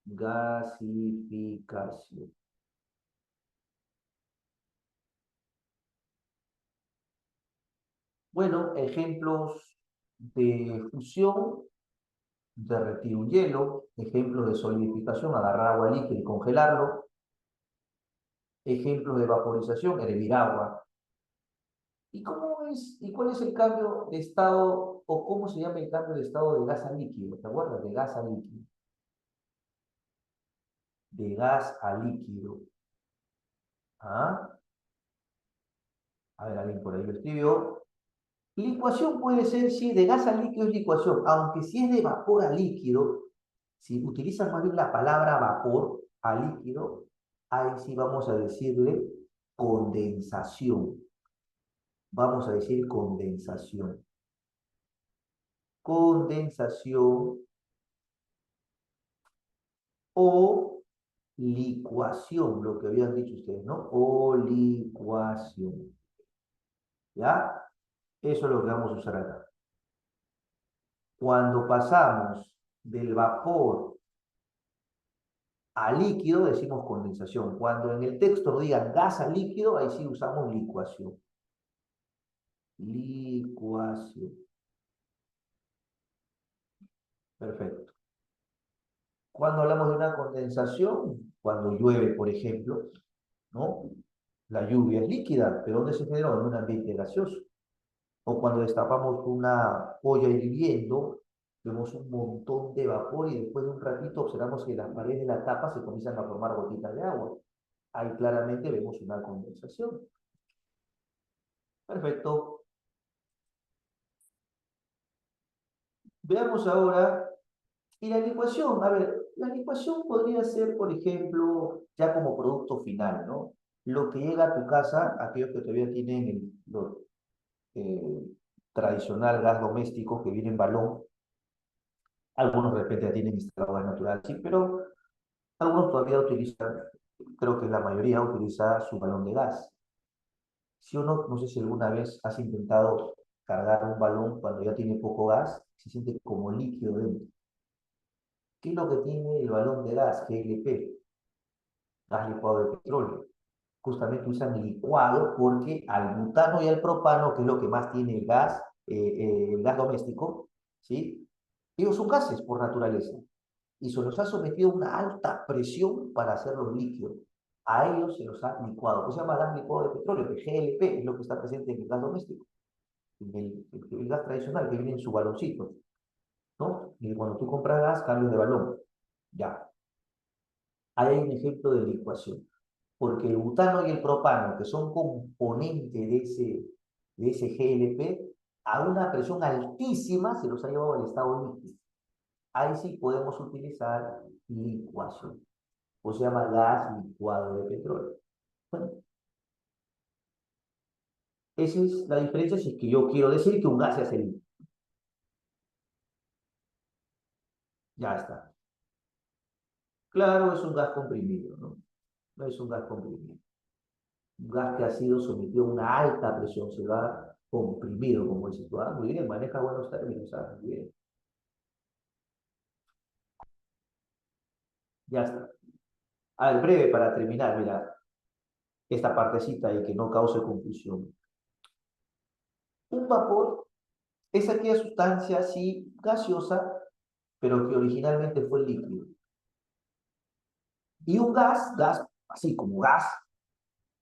Gasificación. Bueno, ejemplos de fusión, derretir un hielo, ejemplos de solidificación, agarrar agua líquida y congelarlo, ejemplos de vaporización, hervir agua. ¿Y cuál es el cambio de estado, o cómo se llama el cambio de estado de gas a líquido? ¿Te acuerdas? De gas a líquido. De gas a líquido. ¿Ah? A ver, alguien por ahí lo escribió. Licuación puede ser, sí, de gas a líquido es licuación, aunque si es de vapor a líquido, si utilizan más bien la palabra vapor a líquido, ahí sí vamos a decirle condensación. Vamos a decir condensación. Condensación o licuación, lo que habían dicho ustedes, ¿no? O licuación. ¿Ya? Eso es lo que vamos a usar acá. Cuando pasamos del vapor a líquido, decimos condensación. Cuando en el texto no digan gas a líquido, ahí sí usamos licuación. Licuación. Perfecto. Cuando hablamos de una condensación, cuando llueve, por ejemplo, ¿no? La lluvia es líquida, pero ¿dónde se generó? En un ambiente gaseoso. O cuando destapamos una olla hirviendo, vemos un montón de vapor y después de un ratito observamos que las paredes de la tapa se comienzan a formar gotitas de agua. Ahí claramente vemos una condensación. Perfecto. Veamos ahora, y la licuación, a ver, la licuación podría ser, por ejemplo, ya como producto final, ¿no? Lo que llega a tu casa, aquellos que todavía tienen eh, tradicional gas doméstico que viene en balón, algunos de repente ya tienen instalado gas natural, sí, pero algunos todavía utilizan, creo que la mayoría utiliza su balón de gas. Si uno, no sé si alguna vez has intentado cargar un balón cuando ya tiene poco gas, se siente como líquido dentro. ¿Qué es lo que tiene el balón de gas, GLP? Gas licuado de petróleo. Justamente usan licuado porque al butano y al propano, que es lo que más tiene el gas, el gas doméstico, ¿sí? Ellos son gases por naturaleza y se los ha sometido a una alta presión para hacerlos líquidos. A ellos se los ha licuado. ¿Qué se llama gas licuado de petróleo? Que GLP es lo que está presente en el gas doméstico. El gas tradicional que viene en su baloncito, ¿no? Y cuando tú compras gas, cambias de balón. Ya. Ahí hay un ejemplo de licuación. Porque el butano y el propano, que son componentes de ese GLP, a una presión altísima se los ha llevado al estado líquido. Ahí sí podemos utilizar licuación. O se llama gas licuado de petróleo. Bueno, esa es la diferencia si es que yo quiero decir que un gas se hace líquido. Ya está. Claro, es un gas comprimido, ¿no? No es un gas comprimido. Un gas que ha sido sometido a una alta presión, se va comprimido, como dices tú. Ah, muy bien, maneja buenos términos, ah, muy bien. Ya está. A ver, breve para terminar, mira, esta partecita y que no cause confusión. Un vapor es aquella sustancia así gaseosa, pero que originalmente fue líquido. Y un gas, así como gas,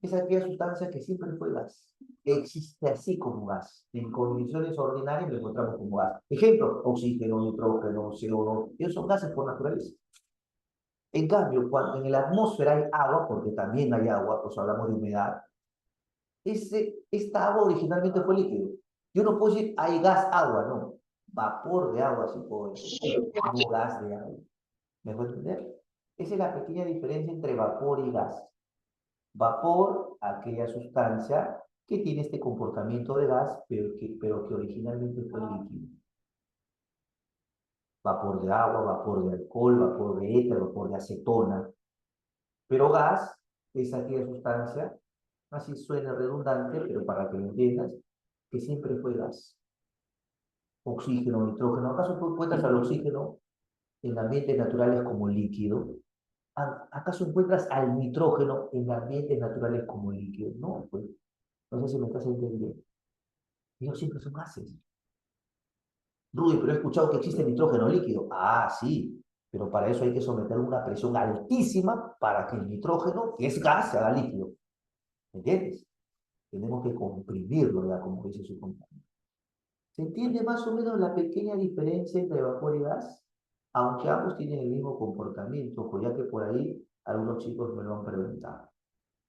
es aquella sustancia que siempre fue gas. Existe así como gas. En condiciones ordinarias lo encontramos como gas. Ejemplo, oxígeno, nitrógeno, CO2. Ellos son gases por naturaleza. En cambio, cuando en la atmósfera hay agua, porque también hay agua, pues hablamos de humedad, esta agua originalmente fue líquido. Yo no puedo decir hay gas agua, no. Vapor de agua, sí puedo decir. No gas de agua. ¿Me puedo entender? Esa es la pequeña diferencia entre vapor y gas. Vapor, aquella sustancia que tiene este comportamiento de gas, pero que originalmente fue líquido. Vapor de agua, vapor de alcohol, vapor de éter, vapor de acetona. Pero gas es aquella sustancia, así suena redundante, pero para que lo entiendas, que siempre fue gas. Oxígeno, nitrógeno. ¿Acaso tú encuentras al oxígeno en ambientes naturales como líquido? ¿Acaso encuentras al nitrógeno en ambientes naturales como líquido? No, pues, no sé si me estás entendiendo. Ellos siempre son gases. Rudy, pero he escuchado que existe nitrógeno líquido. Ah, sí, pero para eso hay que someter una presión altísima para que el nitrógeno, que es gas, se haga líquido. ¿Me entiendes? Tenemos que comprimirlo, ya como dice su compañero. ¿Se entiende más o menos la pequeña diferencia entre vapor y gas? Aunque ambos tienen el mismo comportamiento, pues ya que por ahí algunos chicos me lo han preguntado.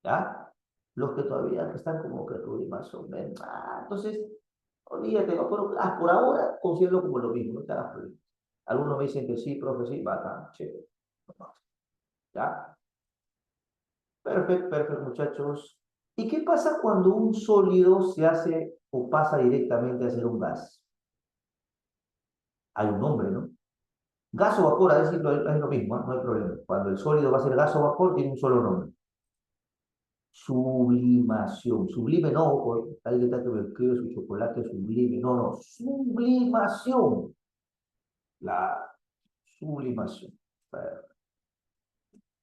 ¿Ya? Los que todavía están como que Rudy más o menos. Entonces, olvídate, por ahora considero como lo mismo, no te hagas problema. Algunos me dicen que sí, profe, sí, bacán, chévere. ¿Ya? Perfecto, perfecto, muchachos. ¿Y qué pasa cuando un sólido se hace o pasa directamente a ser un gas? Hay un nombre, ¿no? Gas o vapor, a decirlo, es lo mismo, ¿eh? No hay problema. Cuando el sólido va a ser gas o vapor, tiene un solo nombre. Sublimación. Sublime no, porque hay que estar que me escribe su chocolate sublime. No, no. Sublimación. La sublimación.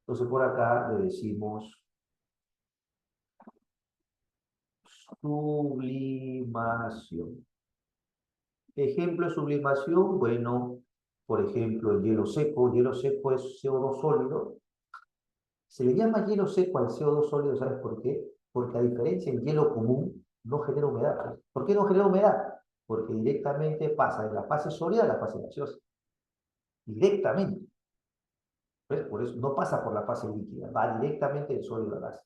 Entonces por acá le decimos sublimación. Ejemplo de sublimación, bueno, por ejemplo, el hielo seco. El hielo seco es CO2 sólido. Se le llama hielo seco al CO2 sólido, ¿sabes por qué? Porque a diferencia del hielo común, no genera humedad. ¿Por qué no genera humedad? Porque directamente pasa de la fase sólida a la fase gaseosa. Directamente. ¿Ves? Por eso no pasa por la fase líquida, va directamente del sólido al gas.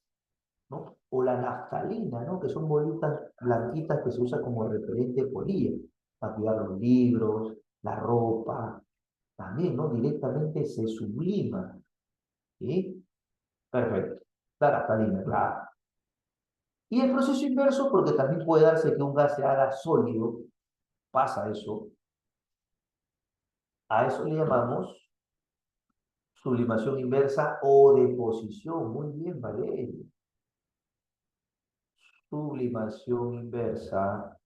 ¿No? O la naftalina, ¿no? Que son bolitas blanquitas que se usan como repelente polilla para cuidar los libros, la ropa, también, ¿no? Directamente se sublima. ¿Sí? Perfecto. La naftalina, claro. Y el proceso inverso, porque también puede darse que un gas se haga sólido, pasa eso. A eso le llamamos sublimación inversa o deposición. Muy bien, Valeria. Sublimación inversa.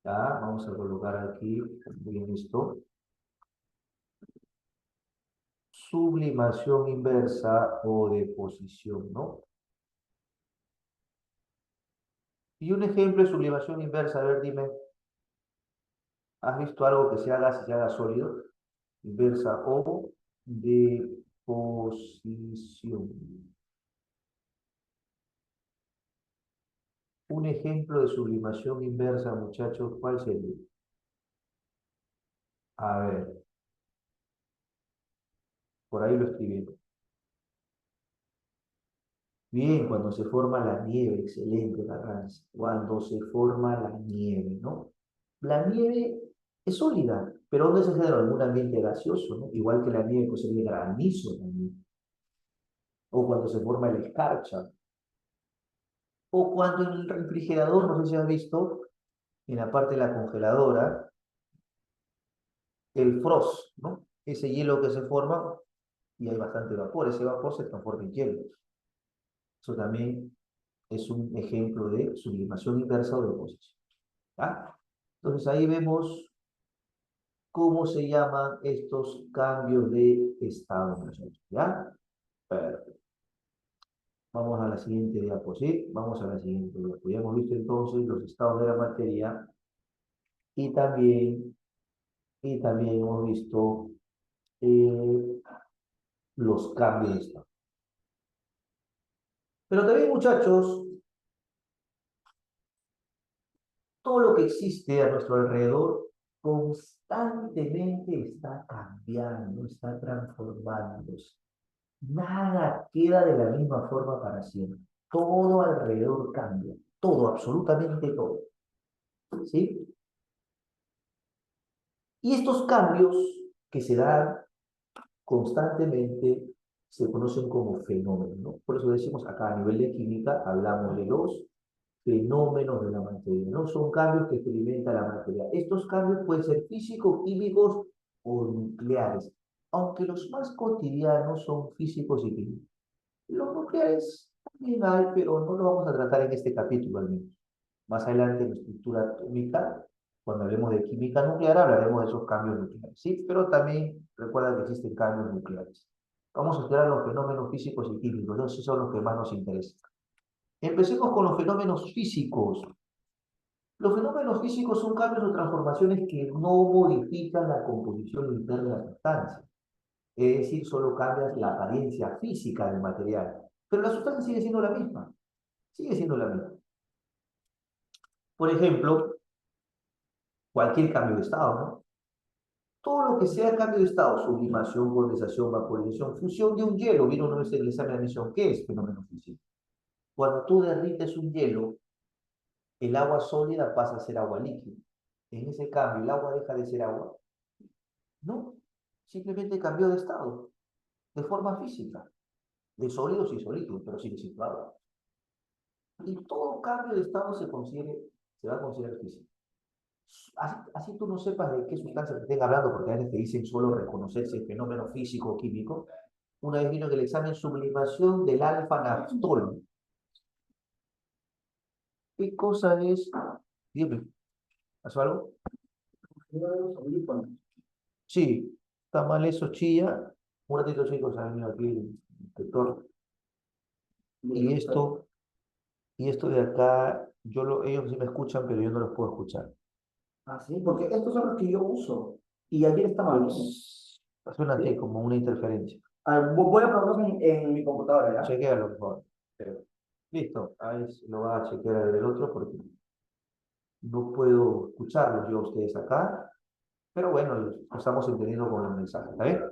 Ya, vamos a colocar aquí bien esto. Sublimación inversa o deposición, ¿no? Y un ejemplo de sublimación inversa, a ver, dime. ¿Has visto algo que se haga si se haga sólido? Inversa o deposición. Un ejemplo de sublimación inversa, muchachos, ¿cuál sería? A ver, por ahí lo escribí. Bien, cuando se forma la nieve, excelente, Carranza. Cuando se forma la nieve, ¿no? La nieve es sólida, pero ¿dónde se genera? En un ambiente gaseoso, ¿no? Igual que la nieve, pues el granizo también. O cuando se forma la escarcha. O cuando en el refrigerador, no sé si has visto, en la parte de la congeladora, el frost, ¿no? Ese hielo que se forma y hay bastante vapor, ese vapor se transforma en hielo. Eso también es un ejemplo de sublimación inversa o deposición. ¿Ya? Entonces ahí vemos cómo se llaman estos cambios de estado, muchachos. ¿Ya? Perfecto. Vamos a la siguiente diapositiva. Vamos a la siguiente diapositiva. Ya hemos visto entonces los estados de la materia y también hemos visto eh, los cambios de estado. Pero también, muchachos, todo lo que existe a nuestro alrededor constantemente está cambiando, está transformándose. Nada queda de la misma forma para siempre. Todo alrededor cambia. Todo, absolutamente todo. ¿Sí? Y estos cambios que se dan constantemente se conocen como fenómenos, ¿no? Por eso decimos acá a nivel de química, hablamos de los fenómenos de la materia, ¿no? Son cambios que experimenta la materia. Estos cambios pueden ser físicos, químicos o nucleares, aunque los más cotidianos son físicos y químicos. Los nucleares también hay, pero no lo vamos a tratar en este capítulo al menos. Más adelante en la estructura atómica, cuando hablemos de química nuclear, hablaremos de esos cambios nucleares, ¿sí? Pero también recuerda que existen cambios nucleares. Vamos a estudiar los fenómenos físicos y químicos, ¿no? Esos son los que más nos interesan. Empecemos con los fenómenos físicos. Los fenómenos físicos son cambios o transformaciones que no modifican la composición interna de la sustancia. Es decir, solo cambias la apariencia física del material. Pero la sustancia sigue siendo la misma. Sigue siendo la misma. Por ejemplo, cualquier cambio de estado, ¿no? Todo lo que sea cambio de estado, sublimación, condensación, vaporización, fusión de un hielo, vino una vez en el examen de admisión, ¿qué es fenómeno físico? Cuando tú derrites un hielo, el agua sólida pasa a ser agua líquida. En ese cambio, ¿el agua deja de ser agua? No, simplemente cambió de estado, de forma física, de sólidos y sólidos, pero sigue siendo agua. Y todo cambio de estado se va a considerar físico. Así tú no sepas de qué sustancia te estén hablando, porque a veces te dicen solo reconocerse el fenómeno físico o químico. Una vez vino en el examen sublimación del alfa-naftol. ¿Qué cosa es? Dime, ¿pasó algo? Sí, está mal eso, chilla. Un ratito, chicos, ha venido aquí el inspector. Y esto de acá, ellos sí me escuchan, pero yo no los puedo escuchar. Ah, sí, porque estos son los que yo uso. Y ayer estaba mal. Suena así como una interferencia. Voy a probarlos en mi computadora, ¿ya? Chequéalo, por favor. Listo, ahí lo va a chequear el otro porque no puedo escucharlos yo a ustedes acá, pero bueno, lo estamos entendiendo con los mensajes, ¿está bien?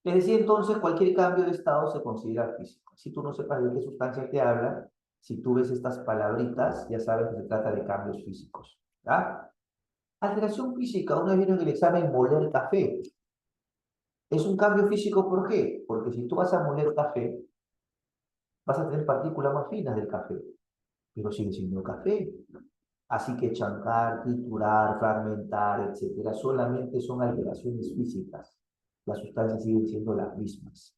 Les decía entonces, cualquier cambio de estado se considera físico. Si tú no sepas de qué sustancia te habla, si tú ves estas palabritas, ya sabes que se trata de cambios físicos, ¿ya? Alteración física, una vez vino en el examen moler café. Es un cambio físico, ¿por qué? Porque si tú vas a moler café, vas a tener partículas más finas del café, pero sigue siendo café. Así que chancar, triturar, fragmentar, etcétera, solamente son alteraciones físicas. Las sustancias siguen siendo las mismas.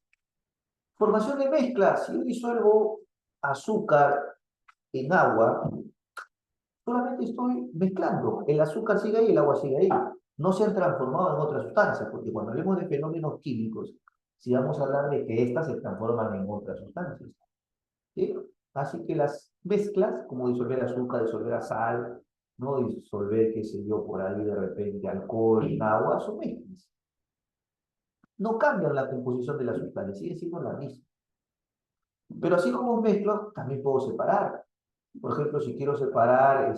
Formación de mezclas. Si yo disuelvo azúcar en agua, solamente estoy mezclando. El azúcar sigue ahí, el agua sigue ahí. No se han transformado en otras sustancias, porque cuando hablemos de fenómenos químicos, si vamos a hablar de que éstas se transforman en otras sustancias. ¿Sí? Así que las mezclas, como disolver azúcar, disolver sal, ¿no? Disolver, qué sé yo, por ahí de repente alcohol en agua, son mezclas. No cambian la composición de la sustancia, sigue siendo la misma. Pero así como mezclo, también puedo separar. Por ejemplo, si quiero separar,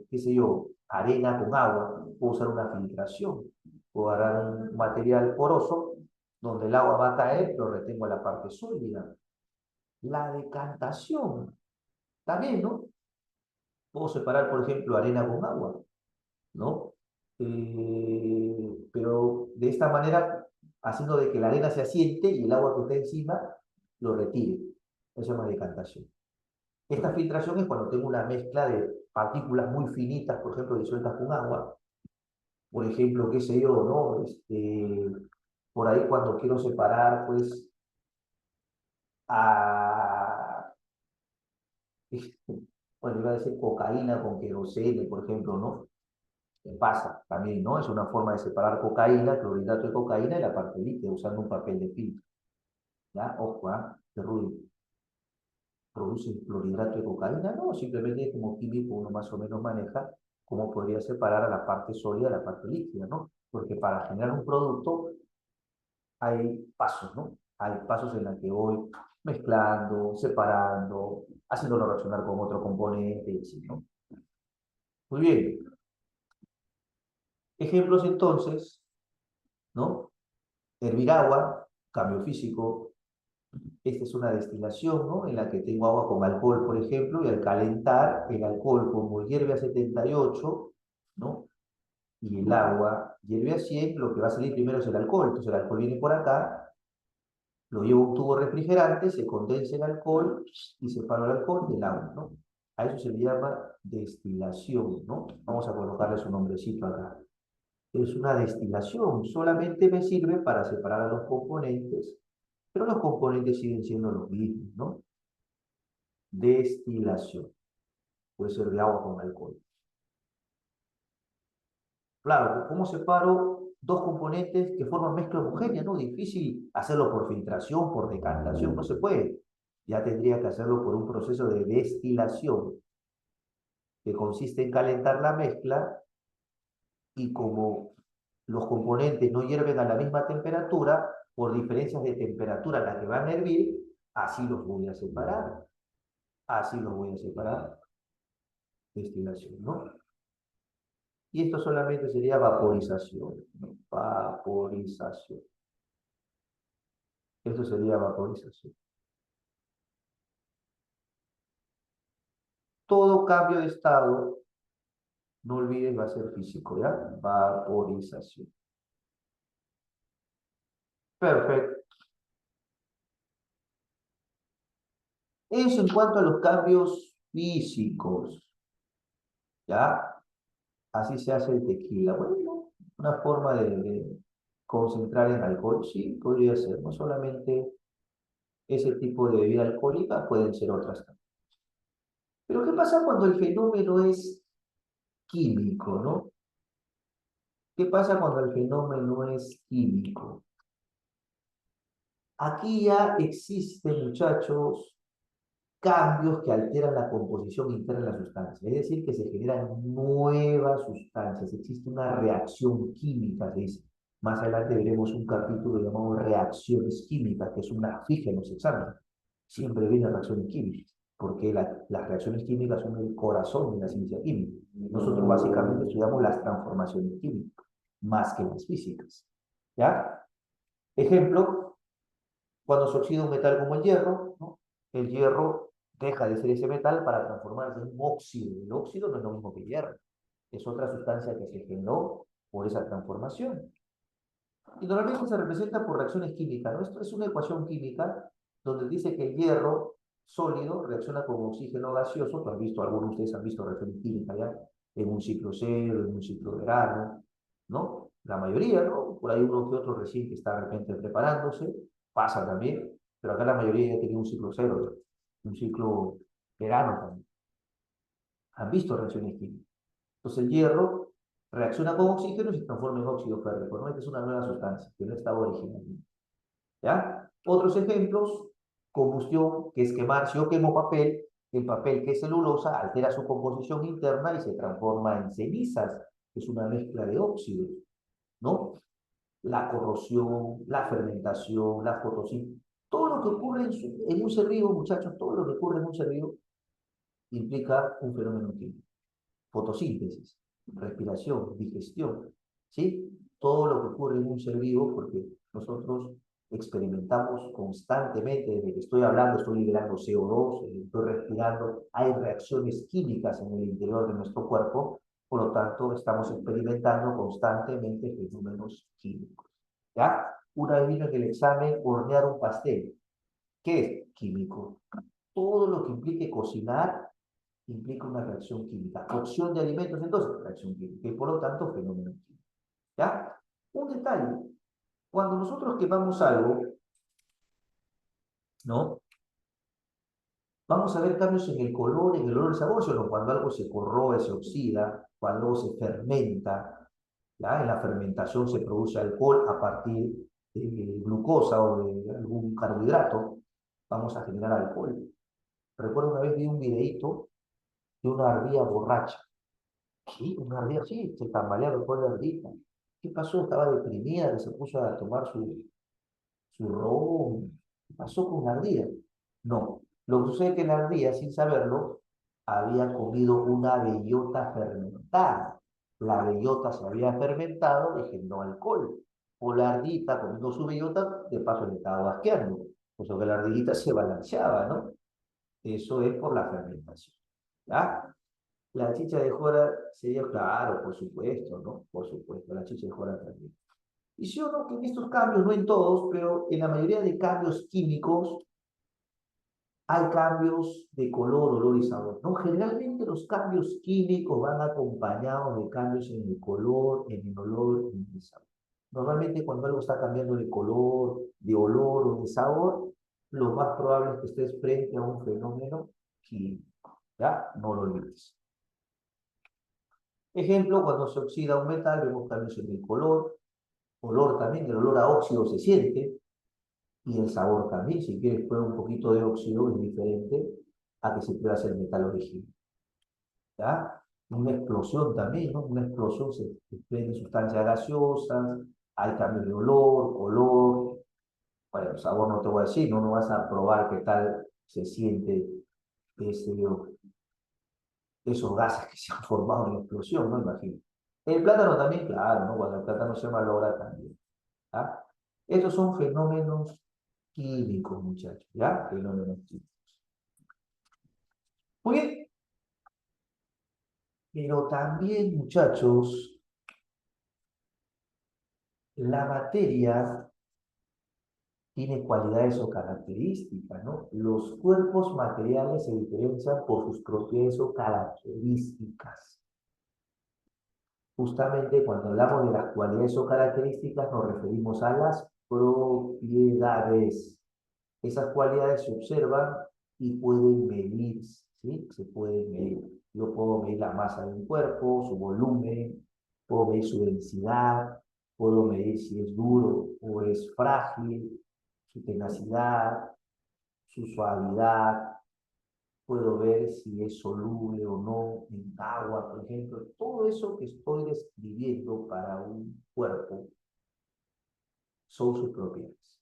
qué sé yo, arena con agua, puedo usar una filtración. Puedo agarrar un material poroso donde el agua va a caer, pero retengo la parte sólida. La decantación, también, ¿no? Puedo separar, por ejemplo, arena con agua, ¿no? Pero de esta manera, haciendo de que la arena se asiente y el agua que está encima lo retire. Eso se llama decantación. Esta filtración es cuando tengo una mezcla de partículas muy finitas, por ejemplo, disueltas con agua. Por ejemplo, qué sé yo, ¿no? Por ahí cuando quiero separar, pues, a, bueno, iba a decir cocaína con querosene, por ejemplo, ¿no? ¿Qué pasa? También, ¿no? Es una forma de separar cocaína, clorhidrato de cocaína y la parte líquida, usando un papel de filtro. ¿Ya? Ojo, ¿ah? ¿Qué ruido? ¿Produce clorhidrato de cocaína? No, simplemente como químico uno más o menos maneja cómo podría separar a la parte sólida de la parte líquida, ¿no? Porque para generar un producto hay pasos, ¿no? Hay pasos en los que voy mezclando, separando, haciéndolo reaccionar con otro componente, y así, ¿no? Muy bien. Ejemplos entonces, ¿no? Hervir agua, cambio físico. Esta es una destilación, ¿no? En la que tengo agua con alcohol, por ejemplo, y al calentar el alcohol como hierve a 78, ¿no? Y el agua hierve a 100, lo que va a salir primero es el alcohol. Entonces el alcohol viene por acá, lo llevo a un tubo refrigerante, se condensa el alcohol y separo el alcohol del agua, ¿no? A eso se le llama destilación, ¿no? Vamos a colocarle su nombrecito acá. Es una destilación, solamente me sirve para separar a los componentes, pero los componentes siguen siendo los mismos, ¿no? Destilación. Puede ser de agua con alcohol. Claro, ¿cómo separo dos componentes que forman mezcla homogénea? ¿No? Difícil hacerlo por filtración, por decantación, no se puede. Ya tendría que hacerlo por un proceso de destilación, que consiste en calentar la mezcla y como los componentes no hierven a la misma temperatura, por diferencias de temperatura en las que van a hervir, así los voy a separar. Así los voy a separar. Destilación, ¿no? Y esto solamente sería vaporización, ¿no? Vaporización. Esto sería vaporización. Todo cambio de estado, no olvides, va a ser físico, ¿ya? Vaporización. Perfecto. Eso en cuanto a los cambios físicos, ¿ya? Así se hace el tequila. Bueno, una forma de concentrar en alcohol, sí, podría ser. No solamente ese tipo de bebida alcohólica, pueden ser otras también. Pero ¿qué pasa cuando el fenómeno es químico, ¿no? ¿Qué pasa cuando el fenómeno es químico? Aquí ya existen, muchachos, cambios que alteran la composición interna de la sustancia. Es decir, que se generan nuevas sustancias. Existe una reacción química, se dice. Más adelante veremos un capítulo llamado reacciones químicas, que es una fija en los exámenes. Siempre vienen reacciones químicas, porque las reacciones químicas son el corazón de la ciencia química. Nosotros básicamente estudiamos las transformaciones químicas, más que las físicas. ¿Ya? Ejemplo, cuando se oxida un metal como el hierro, ¿no? El hierro deja de ser ese metal para transformarse en un óxido. El óxido no es lo mismo que el hierro. Es otra sustancia que se generó por esa transformación. Y normalmente se representa por reacciones químicas, ¿no? Esto es una ecuación química donde dice que el hierro sólido reacciona con oxígeno gaseoso. Tú has visto, algunos de ustedes han visto reacciones químicas ya, en un ciclo cero, en un ciclo de verano, ¿no? La mayoría, ¿no? Por ahí uno que otro recién que está de repente preparándose, pasa también, pero acá la mayoría ya tiene un ciclo cero, un ciclo verano también. Han visto reacciones químicas. Entonces el hierro reacciona con oxígeno y se transforma en óxido férrico, ¿no? Esta es una nueva sustancia que no estaba originalmente. ¿Ya? Otros ejemplos, combustión, que es quemar. Si yo quemo papel, El papel, que es celulosa, altera su composición interna y se transforma en cenizas, que es una mezcla de óxidos, ¿no? La corrosión, la fermentación, la fotosíntesis, todo lo que ocurre en un ser vivo, muchachos, todo lo que ocurre en un ser vivo implica un fenómeno químico. Fotosíntesis, respiración, digestión, ¿sí? Todo lo que ocurre en un ser vivo, porque nosotros experimentamos constantemente, desde que estoy hablando, estoy liberando CO2, estoy respirando, hay reacciones químicas en el interior de nuestro cuerpo, por lo tanto, estamos experimentando constantemente fenómenos químicos, ¿ya? Una vez vino en el examen hornear un pastel. ¿Qué es? Químico. Todo lo que implique cocinar implica una reacción química. Cocción de alimentos, entonces, reacción química. Y por lo tanto, fenómeno químico. ¿Ya? Un detalle. Cuando nosotros quemamos algo, ¿no? Vamos a ver cambios en el color, en el olor, el sabor, ¿sí o no? Cuando algo se corroe, se oxida, cuando algo se fermenta, ¿ya? En la fermentación se produce alcohol a partir de glucosa o de algún carbohidrato, vamos a generar alcohol. Recuerdo una vez vi un videíto de una ardilla borracha. ¿Qué? Una ardilla, sí, se tambaleaba con la ardilla. ¿Qué pasó? Estaba deprimida, que se puso a tomar su ron. ¿Qué pasó con la ardilla? No. Lo que sucede es que la ardilla, sin saberlo, había comido una bellota fermentada. La bellota se había fermentado y generó alcohol. O la ardita comiendo su bellota, de paso le estaba basqueando. Por eso que la ardillita se balanceaba, ¿no? Eso es por la fermentación. ¿Ya? La chicha de jora sería, claro, por supuesto, ¿no? Por supuesto, la chicha de jora también. Y sí o no, que en estos cambios, no en todos, pero en la mayoría de cambios químicos, hay cambios de color, olor y sabor, ¿no? Generalmente los cambios químicos van acompañados de cambios en el color, en el olor y en el sabor. Normalmente cuando algo está cambiando de color, de olor o de sabor, lo más probable es que estés frente a un fenómeno químico, ¿ya? No lo olvides. Ejemplo, cuando se oxida un metal, vemos cambios en el color, olor también, el olor a óxido se siente, y el sabor también. Si quieres prueba un poquito de óxido, es diferente a que si pruebas el metal original. ¿Ya? Una explosión también, ¿no? Una explosión se desprende sustancias gaseosas, hay cambios de olor, color. Bueno, el sabor no te voy a decir, no vas a probar qué tal se siente ese, esos gases que se han formado en la explosión, ¿no? Imagino. El plátano también, claro, ¿no? Cuando el plátano se malogra también. ¿Ya? Estos son fenómenos químicos, muchachos, ¿ya? Fenómenos químicos. Muy bien, pero también, muchachos, la materia tiene cualidades o características, ¿no? Los cuerpos materiales se diferencian por sus propiedades o características. Justamente cuando hablamos de las cualidades o características nos referimos a las propiedades. Esas cualidades se observan y pueden medirse, ¿sí? Se pueden medir. Yo puedo medir la masa de un cuerpo, su volumen, puedo medir su densidad, puedo medir si es duro o es frágil, su tenacidad, su suavidad, puedo ver si es soluble o no en agua, por ejemplo. Todo eso que estoy describiendo para un cuerpo son sus propiedades,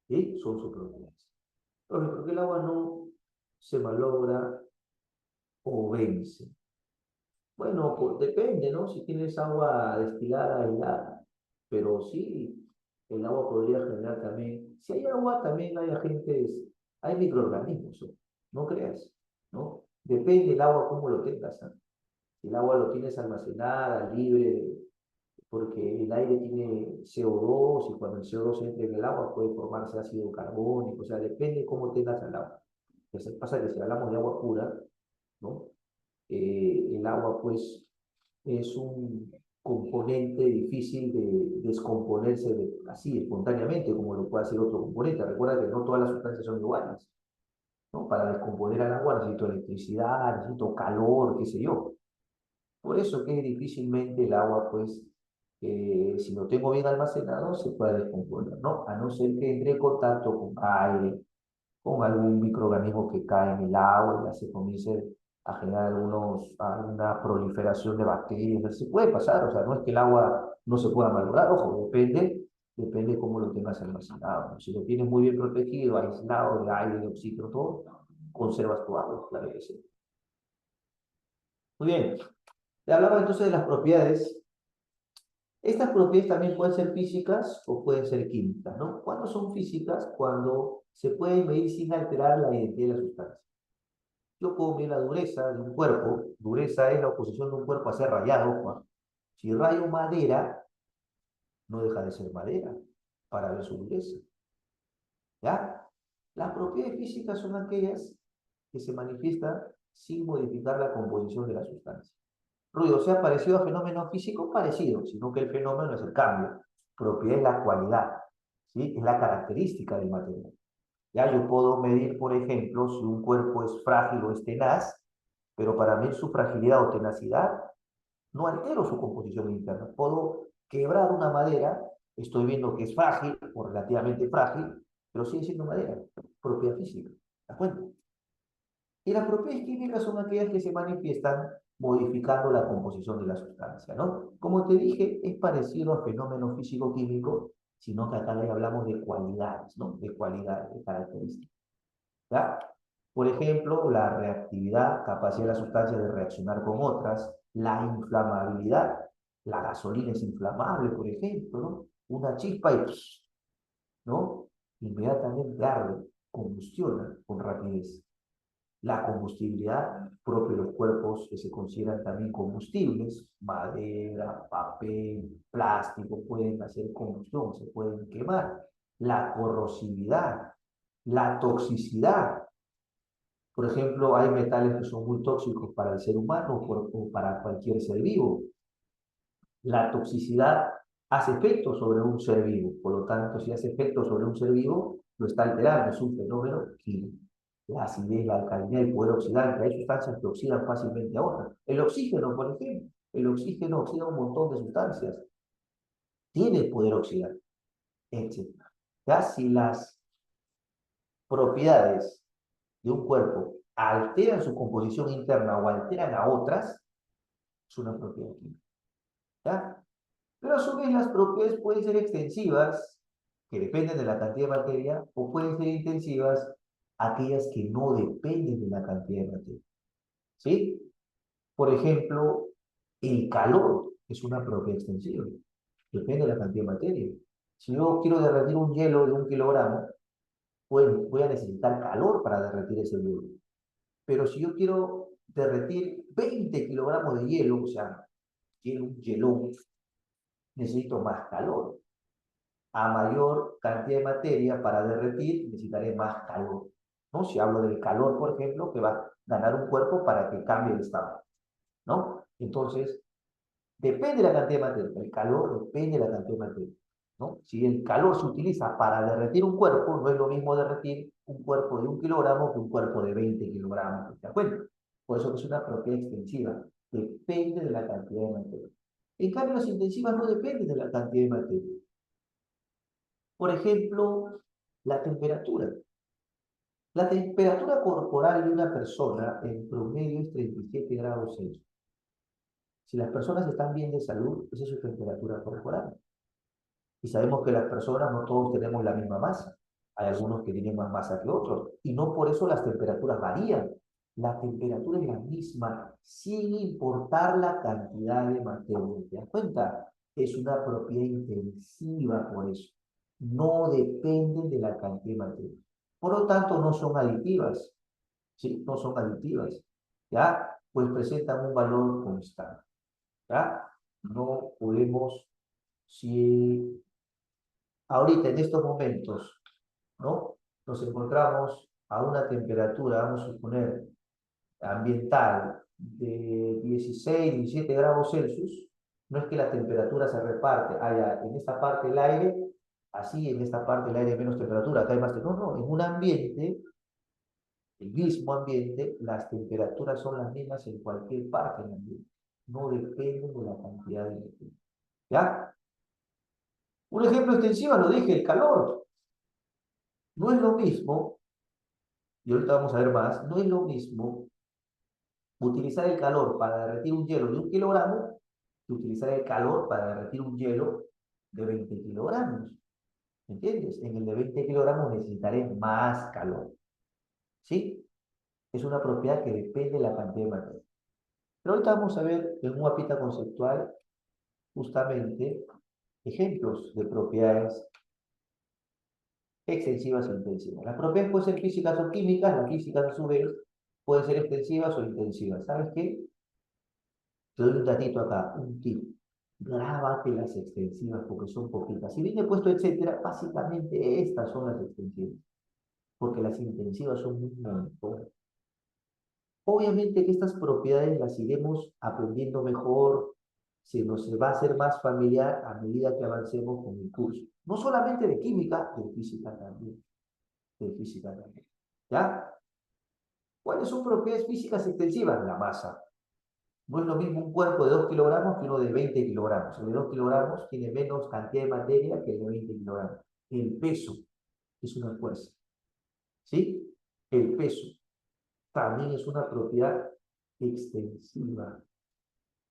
¿sí? Son sus propiedades. ¿Por qué el agua no se malogra o vence? Bueno, pues depende, ¿no? Si tienes agua destilada, helada, pero sí, el agua podría generar también, si hay agua, también hay agentes, hay microorganismos, ¿no creas? ¿No? Depende el agua cómo lo tengas, ¿no? Si el agua lo tienes almacenada, libre, porque el aire tiene CO2 y cuando el CO2 entra en el agua puede formarse ácido carbónico, o sea, depende cómo tengas el agua. Entonces pasa que si hablamos de agua pura, ¿no? El agua pues es un componente difícil de descomponerse así espontáneamente como lo puede hacer otro componente. Recuerda que no todas las sustancias son iguales, ¿no? Para descomponer al agua necesito electricidad, necesito calor, qué sé yo. Por eso que difícilmente el agua pues si lo tengo bien almacenado se puede descomponer, ¿no? A no ser que entre en contacto con aire, con algún microorganismo que cae en el agua y ya se comience a generar alguna proliferación de bacterias. Se puede pasar, o sea, no es que el agua no se pueda valorar, ojo, depende cómo lo tengas almacenado, ¿no? Si lo tienes muy bien protegido, aislado de aire, de oxígeno, todo, conservas tu agua, claro que sí. Muy bien, te hablaba entonces de las propiedades. Estas propiedades también pueden ser físicas o pueden ser químicas, ¿no? ¿Cuándo son físicas? Cuando se pueden medir sin alterar la identidad de la sustancia. Yo puedo medir la dureza de un cuerpo. Dureza es la oposición de un cuerpo a ser rayado, Juan. Si rayo madera, no deja de ser madera para ver su dureza. ¿Ya? Las propiedades físicas son aquellas que se manifiestan sin modificar la composición de la sustancia. Ruido, o sea, parecido a fenómeno físico, parecido, sino que el fenómeno es el cambio. Propiedad es la cualidad, ¿sí? Es la característica del material. Ya yo puedo medir, por ejemplo, si un cuerpo es frágil o es tenaz, pero para medir su fragilidad o tenacidad, no altero su composición interna. Puedo quebrar una madera, estoy viendo que es frágil o relativamente frágil, pero sigue siendo madera, propiedad física. ¿Te das cuenta? Y las propiedades químicas son aquellas que se manifiestan modificando la composición de la sustancia, ¿no? Como te dije, es parecido al fenómeno físico-químico, sino que acá le hablamos de cualidades, ¿no? De cualidades, de características. ¿Ya? Por ejemplo, la reactividad, capacidad de la sustancia de reaccionar con otras, la inflamabilidad, la gasolina es inflamable, por ejemplo, ¿no? Una chispa y, ¿no? Inmediatamente arde, combustiona con rapidez. La combustibilidad propia de los cuerpos que se consideran también combustibles, madera, papel, plástico, pueden hacer combustión, se pueden quemar. La corrosividad, la toxicidad. Por ejemplo, hay metales que son muy tóxicos para el ser humano o para cualquier ser vivo. La toxicidad hace efecto sobre un ser vivo, por lo tanto, si hace efecto sobre un ser vivo, lo está alterando, es un fenómeno químico. La acidez, la alcalinidad, el poder oxidante, hay sustancias que oxidan fácilmente a otras. El oxígeno, por ejemplo, el oxígeno oxida un montón de sustancias, tiene poder oxidar, etc. Ya si las propiedades de un cuerpo alteran su composición interna o alteran a otras, es una propiedad química. ¿Ya? Pero a su vez las propiedades pueden ser extensivas, que dependen de la cantidad de materia, o pueden ser intensivas, aquellas que no dependen de la cantidad de materia. ¿Sí? Por ejemplo, el calor es una propiedad extensiva, depende de la cantidad de materia. Si yo quiero derretir un hielo de 1 kilogramo, pues voy a necesitar calor para derretir ese hielo. Pero si yo quiero derretir 20 kilogramos de hielo, o sea, quiero un hielón, necesito más calor. A mayor cantidad de materia para derretir, necesitaré más calor, ¿no? Si hablo del calor, por ejemplo, que va a ganar un cuerpo para que cambie de estado, ¿no? Entonces, depende de la cantidad de materia. El calor depende de la cantidad de materia, ¿no? Si el calor se utiliza para derretir un cuerpo, no es lo mismo derretir un cuerpo de 1 kilogramo que un cuerpo de 20 kilogramos, ¿te das cuenta? Por eso que es una propiedad extensiva. Depende de la cantidad de materia. En cambio, las intensivas no dependen de la cantidad de materia. Por ejemplo, la temperatura. La temperatura corporal de una persona en promedio es 37 grados Celsius. Si las personas están bien de salud, esa es su temperatura corporal. Y sabemos que las personas no todos tenemos la misma masa. Hay algunos que tienen más masa que otros. Y no por eso las temperaturas varían. La temperatura es la misma, sin importar la cantidad de materia. ¿Te das cuenta? Es una propiedad intensiva por eso. No dependen de la cantidad de materia. Por lo tanto, no son aditivas. ¿Sí? No son aditivas. ¿Ya? Pues presentan un valor constante. ¿Ya? No podemos, si ahorita en estos momentos, ¿no? Nos encontramos a una temperatura, vamos a suponer, ambiental de 16, 17 grados Celsius, no es que la temperatura se reparte, haya en esta parte el aire, así en esta parte el aire menos temperatura, acá hay más temperatura. No, en un ambiente, el mismo ambiente, las temperaturas son las mismas en cualquier parte del ambiente. No dependen de la cantidad de energía. ¿Ya? Un ejemplo extensivo, lo dije, el calor. No es lo mismo y ahorita vamos a ver más, no es lo mismo utilizar el calor para derretir un hielo de 1 kilogramo que utilizar el calor para derretir un hielo de 20 kilogramos. ¿Entiendes? En el de 20 kilogramos necesitaré más calor. ¿Sí? Es una propiedad que depende de la cantidad de materia. Pero ahorita vamos a ver en un mapita conceptual justamente ejemplos de propiedades extensivas e intensivas. Las propiedades pueden ser físicas o químicas, las físicas a su vez pueden ser extensivas o intensivas. ¿Sabes qué? Te doy un datito acá, un tip. Grábate las extensivas porque son poquitas. Si bien he puesto etcétera, básicamente estas son las extensivas, porque las intensivas son un montón. Obviamente que estas propiedades las iremos aprendiendo mejor, se nos va a hacer más familiar a medida que avancemos con el curso. No solamente de química, de física también. De física también. ¿Ya? ¿Cuáles son propiedades físicas extensivas? La masa. No es lo mismo un cuerpo de 2 kilogramos que uno de 20 kilogramos. El de 2 kilogramos tiene menos cantidad de materia que el de 20 kilogramos. El peso es una fuerza. ¿Sí? El peso también es una propiedad extensiva.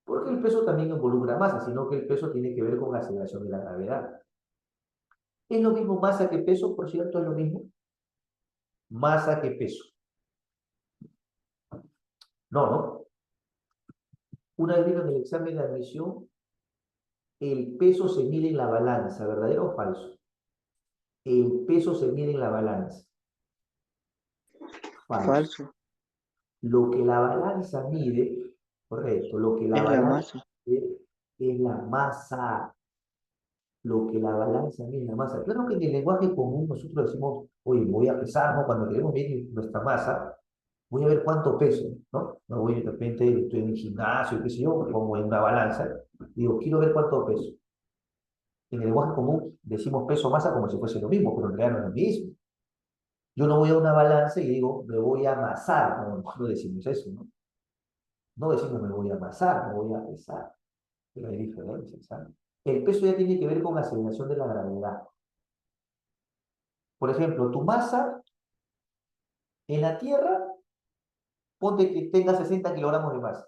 Porque el peso también involucra masa, sino que el peso tiene que ver con la aceleración de la gravedad. ¿Es lo mismo masa que peso? Por cierto, es lo mismo. Masa que peso. No, no. Una vez vino en el examen de admisión, el peso se mide en la balanza, ¿verdadero o falso? El peso se mide en la balanza. Falso. Falso. Lo que la balanza mide, correcto, lo que la Es la balanza masa. mide es la masa. Lo que la balanza mide es la masa. Claro que en el lenguaje común nosotros decimos, oye, voy a pesar, ¿no? Cuando queremos medir nuestra masa, voy a ver cuánto peso, ¿no? No voy de repente, estoy en el gimnasio, qué sé yo, pongo en una balanza, digo, quiero ver cuánto peso. En el lenguaje común decimos peso masa como si fuese lo mismo, pero en realidad no es lo mismo. Yo no voy a una balanza y digo, me voy a amasar, no decimos eso, ¿no? No decimos me voy a amasar, me voy a pesar, pero hay diferencias, ¿sabes? El peso ya tiene que ver con la aceleración de la gravedad. Por ejemplo, tu masa en la Tierra, ponte que tenga 60 kilogramos de masa.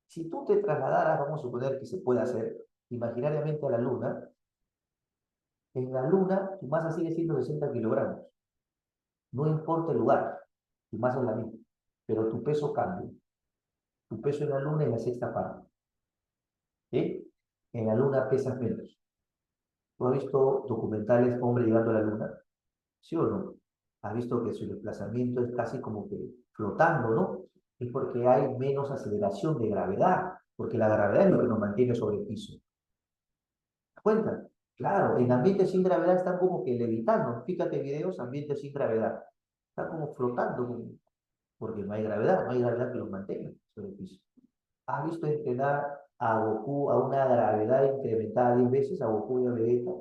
Si tú te trasladaras, vamos a suponer que se puede hacer imaginariamente a la Luna, en la Luna tu masa sigue siendo 60 kilogramos. No importa el lugar, tu masa es la misma, pero tu peso cambia. Tu peso en la Luna es la sexta parte. ¿Sí? En la Luna pesas menos. ¿Tú has visto documentales hombre llegando a la Luna? ¿Sí o no? ¿Has visto que su desplazamiento es casi como que flotando, no? Es porque hay menos aceleración de gravedad, porque la gravedad es lo que nos mantiene sobre el piso. ¿Te das cuenta? Claro, en ambientes sin gravedad están como que levitando. Fíjate videos, ambientes sin gravedad. Están como flotando, porque no hay gravedad que los mantenga sobre el piso. ¿Has visto entrenar a Goku a una gravedad incrementada 10 veces, a Goku y a Vegeta?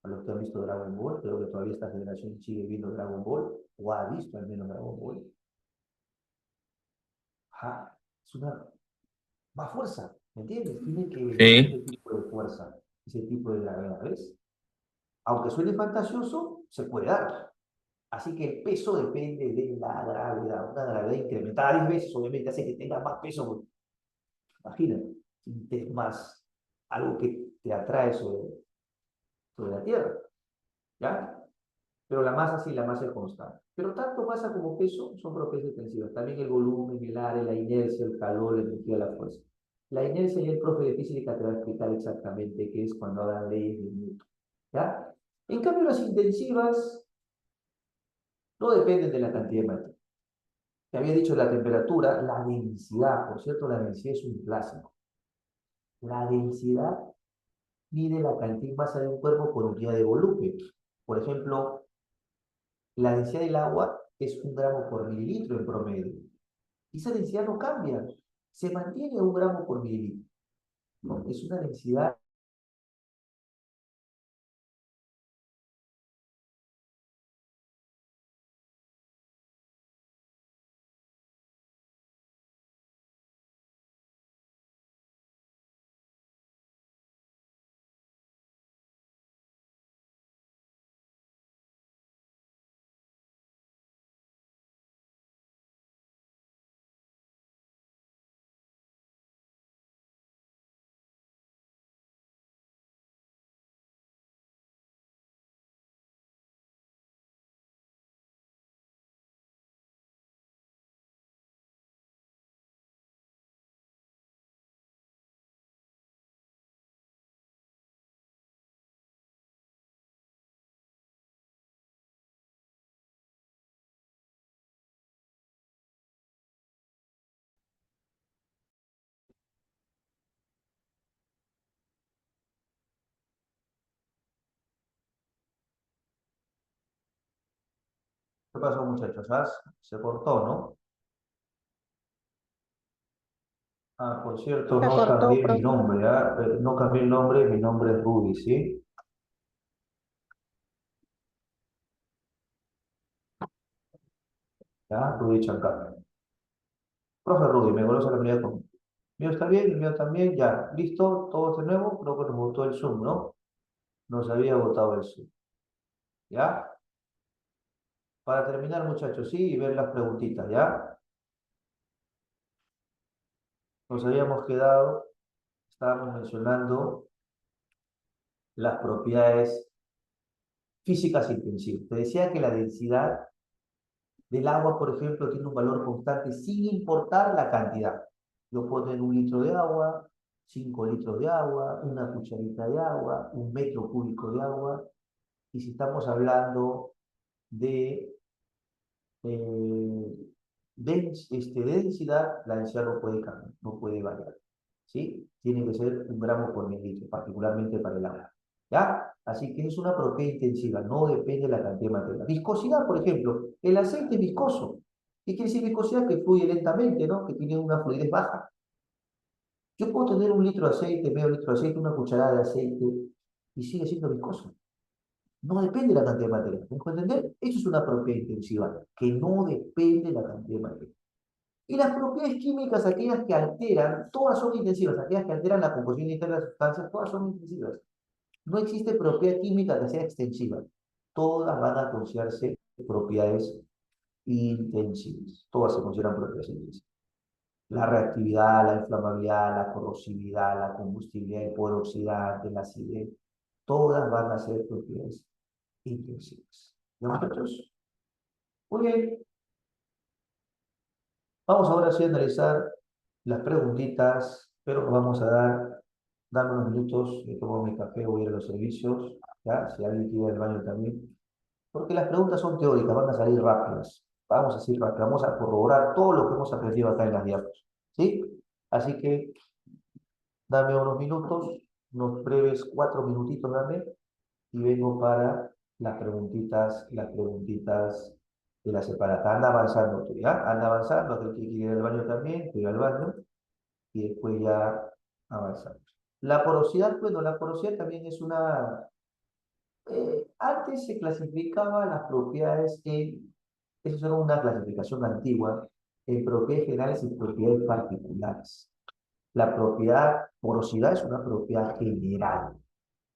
A los que han visto Dragon Ball, creo que todavía esta generación sigue viendo Dragon Ball, o ha visto al menos Dragon Ball. Ajá, es una más fuerza, ¿me entiendes? Tiene que venir ese Sí. tipo de fuerza, ese tipo de gravedad, ¿ves? Aunque suene fantasioso, se puede dar. Así que el peso depende de la gravedad. Una gravedad incrementada 10 veces, obviamente, hace que tenga más peso. Imagínate, sientes más algo que te atrae sobre la Tierra, ¿ya? Pero la masa sí, la masa es constante. Pero tanto masa como peso son propiedades extensivas. También el volumen, el área, la inercia, el calor, la energía, la fuerza. La inercia y el profe de física te va a explicar exactamente qué es cuando hagan leyes de Newton. ¿Ya? En cambio, las intensivas no dependen de la cantidad de materia. Te había dicho la temperatura, la densidad. Por cierto, la densidad es un clásico. La densidad mide la cantidad y masa de un cuerpo por unidad de volumen. Por ejemplo, la densidad del agua es 1 gramo por mililitro en promedio. Y esa densidad no cambia, se mantiene a 1 gramo por mililitro. ¿No? Es una densidad ¿Qué pasó, muchachos? ¿Ah? Se cortó, ¿no? Ah, por cierto, Se no cortó, cambié mi profe. nombre, ¿ah? No cambié el nombre, mi nombre es Rudy, ¿sí? ¿Ya? Rudy Chancán. Profe Rudy, me conoce la primera conmigo. ¿Mío está bien? ¿El mío también? Ya. ¿Listo? ¿Todo de nuevo? Creo que nos votó el Zoom, ¿no? Nos había votado el Zoom. ¿Ya? Para terminar, muchachos, sí, y ver las preguntitas, ¿ya? Nos habíamos quedado, estábamos mencionando las propiedades físicas intensivas. Te decía que la densidad del agua, por ejemplo, tiene un valor constante sin importar la cantidad. Yo puedo tener 1 litro de agua, 5 litros de agua, una cucharita de agua, 1 metro cúbico de agua. Y si estamos hablando de, de densidad, la densidad no puede cambiar, no puede variar. ¿Sí? Tiene que ser 1 gramo por mililitro, particularmente para el agua. ¿Ya? Así que es una propiedad intensiva, no depende de la cantidad de materia. Viscosidad, por ejemplo, el aceite es viscoso. ¿Qué quiere decir viscosidad? Que fluye lentamente, ¿no? Que tiene una fluidez baja. Yo puedo tener 1 litro de aceite, medio litro de aceite, una cucharada de aceite y sigue siendo viscoso. No depende de la cantidad de materia. ¿Me dejo entender? Eso es una propiedad intensiva, que no depende de la cantidad de materia. Y las propiedades químicas, aquellas que alteran, todas son intensivas, aquellas que alteran la composición interna de las sustancias, todas son intensivas. No existe propiedad química que sea extensiva. Todas van a considerarse propiedades intensivas. Todas se consideran propiedades intensivas. La reactividad, la inflamabilidad, la corrosividad, la combustibilidad, el poder oxidante, la acidez, todas van a ser propiedades intensivas. ¿Ya, muchachos? Muy bien. Vamos ahora sí a analizar las preguntitas, pero nos vamos a dame unos minutos, me tomo mi café, voy a ir a los servicios, ¿ya? Si alguien quiere ir al baño también. Porque las preguntas son teóricas, van a salir rápidas. Vamos a decir rápido, vamos a corroborar todo lo que hemos aprendido acá en las diapos, ¿sí? Así que dame unos minutos, unos breves 4 minutitos, dame, y vengo para las preguntitas de la separata. Anda avanzando tú, ¿ya? Anda avanzando, aquel que quiere ir al baño también, que ir al baño, y después ya avanzamos. La porosidad, bueno, la porosidad también es una... antes se clasificaba las propiedades en, eso era una clasificación antigua, en propiedades generales y propiedades particulares. La propiedad, porosidad es una propiedad general.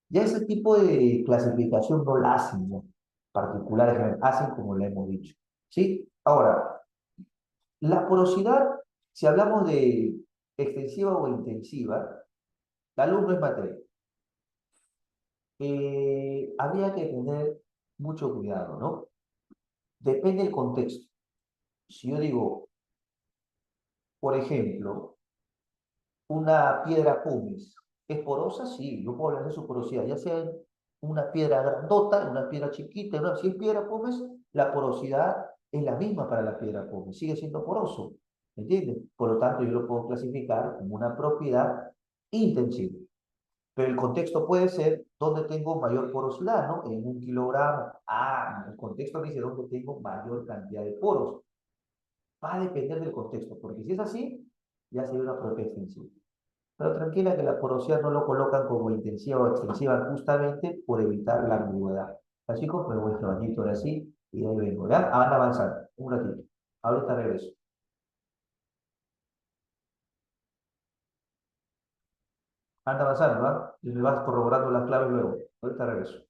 Ya ese tipo de clasificación no la hacen, ¿no? Particulares, hacen como le hemos dicho. ¿Sí? Ahora, la porosidad, si hablamos de extensiva o intensiva, la luz no es materia. Habría que tener mucho cuidado, ¿no? Depende del contexto. Si yo digo, por ejemplo, una piedra pómez, ¿es porosa? Sí, yo puedo hablar de su porosidad, ya sea una piedra grandota, una piedra chiquita, si es piedra pómez, la porosidad es la misma para la piedra pómez, sigue siendo poroso, ¿entiendes? Por lo tanto, yo lo puedo clasificar como una propiedad intensiva. Pero el contexto puede ser donde tengo mayor porosidad, ¿no? En 1 kilogramo. Ah, el contexto me dice dónde tengo mayor cantidad de poros. Va a depender del contexto, porque si es así, ya sería una propiedad extensiva. Pero tranquila que la porosidad no lo colocan como intensiva o extensiva justamente por evitar la ambigüedad. Así chicos, me voy a este bañito ahora sí y de ahí vengo, ¿ya? Van a avanzar, un ratito. Ahorita regreso. Anda avanzando, ¿va? Y me vas corroborando las claves luego. Ahorita regreso.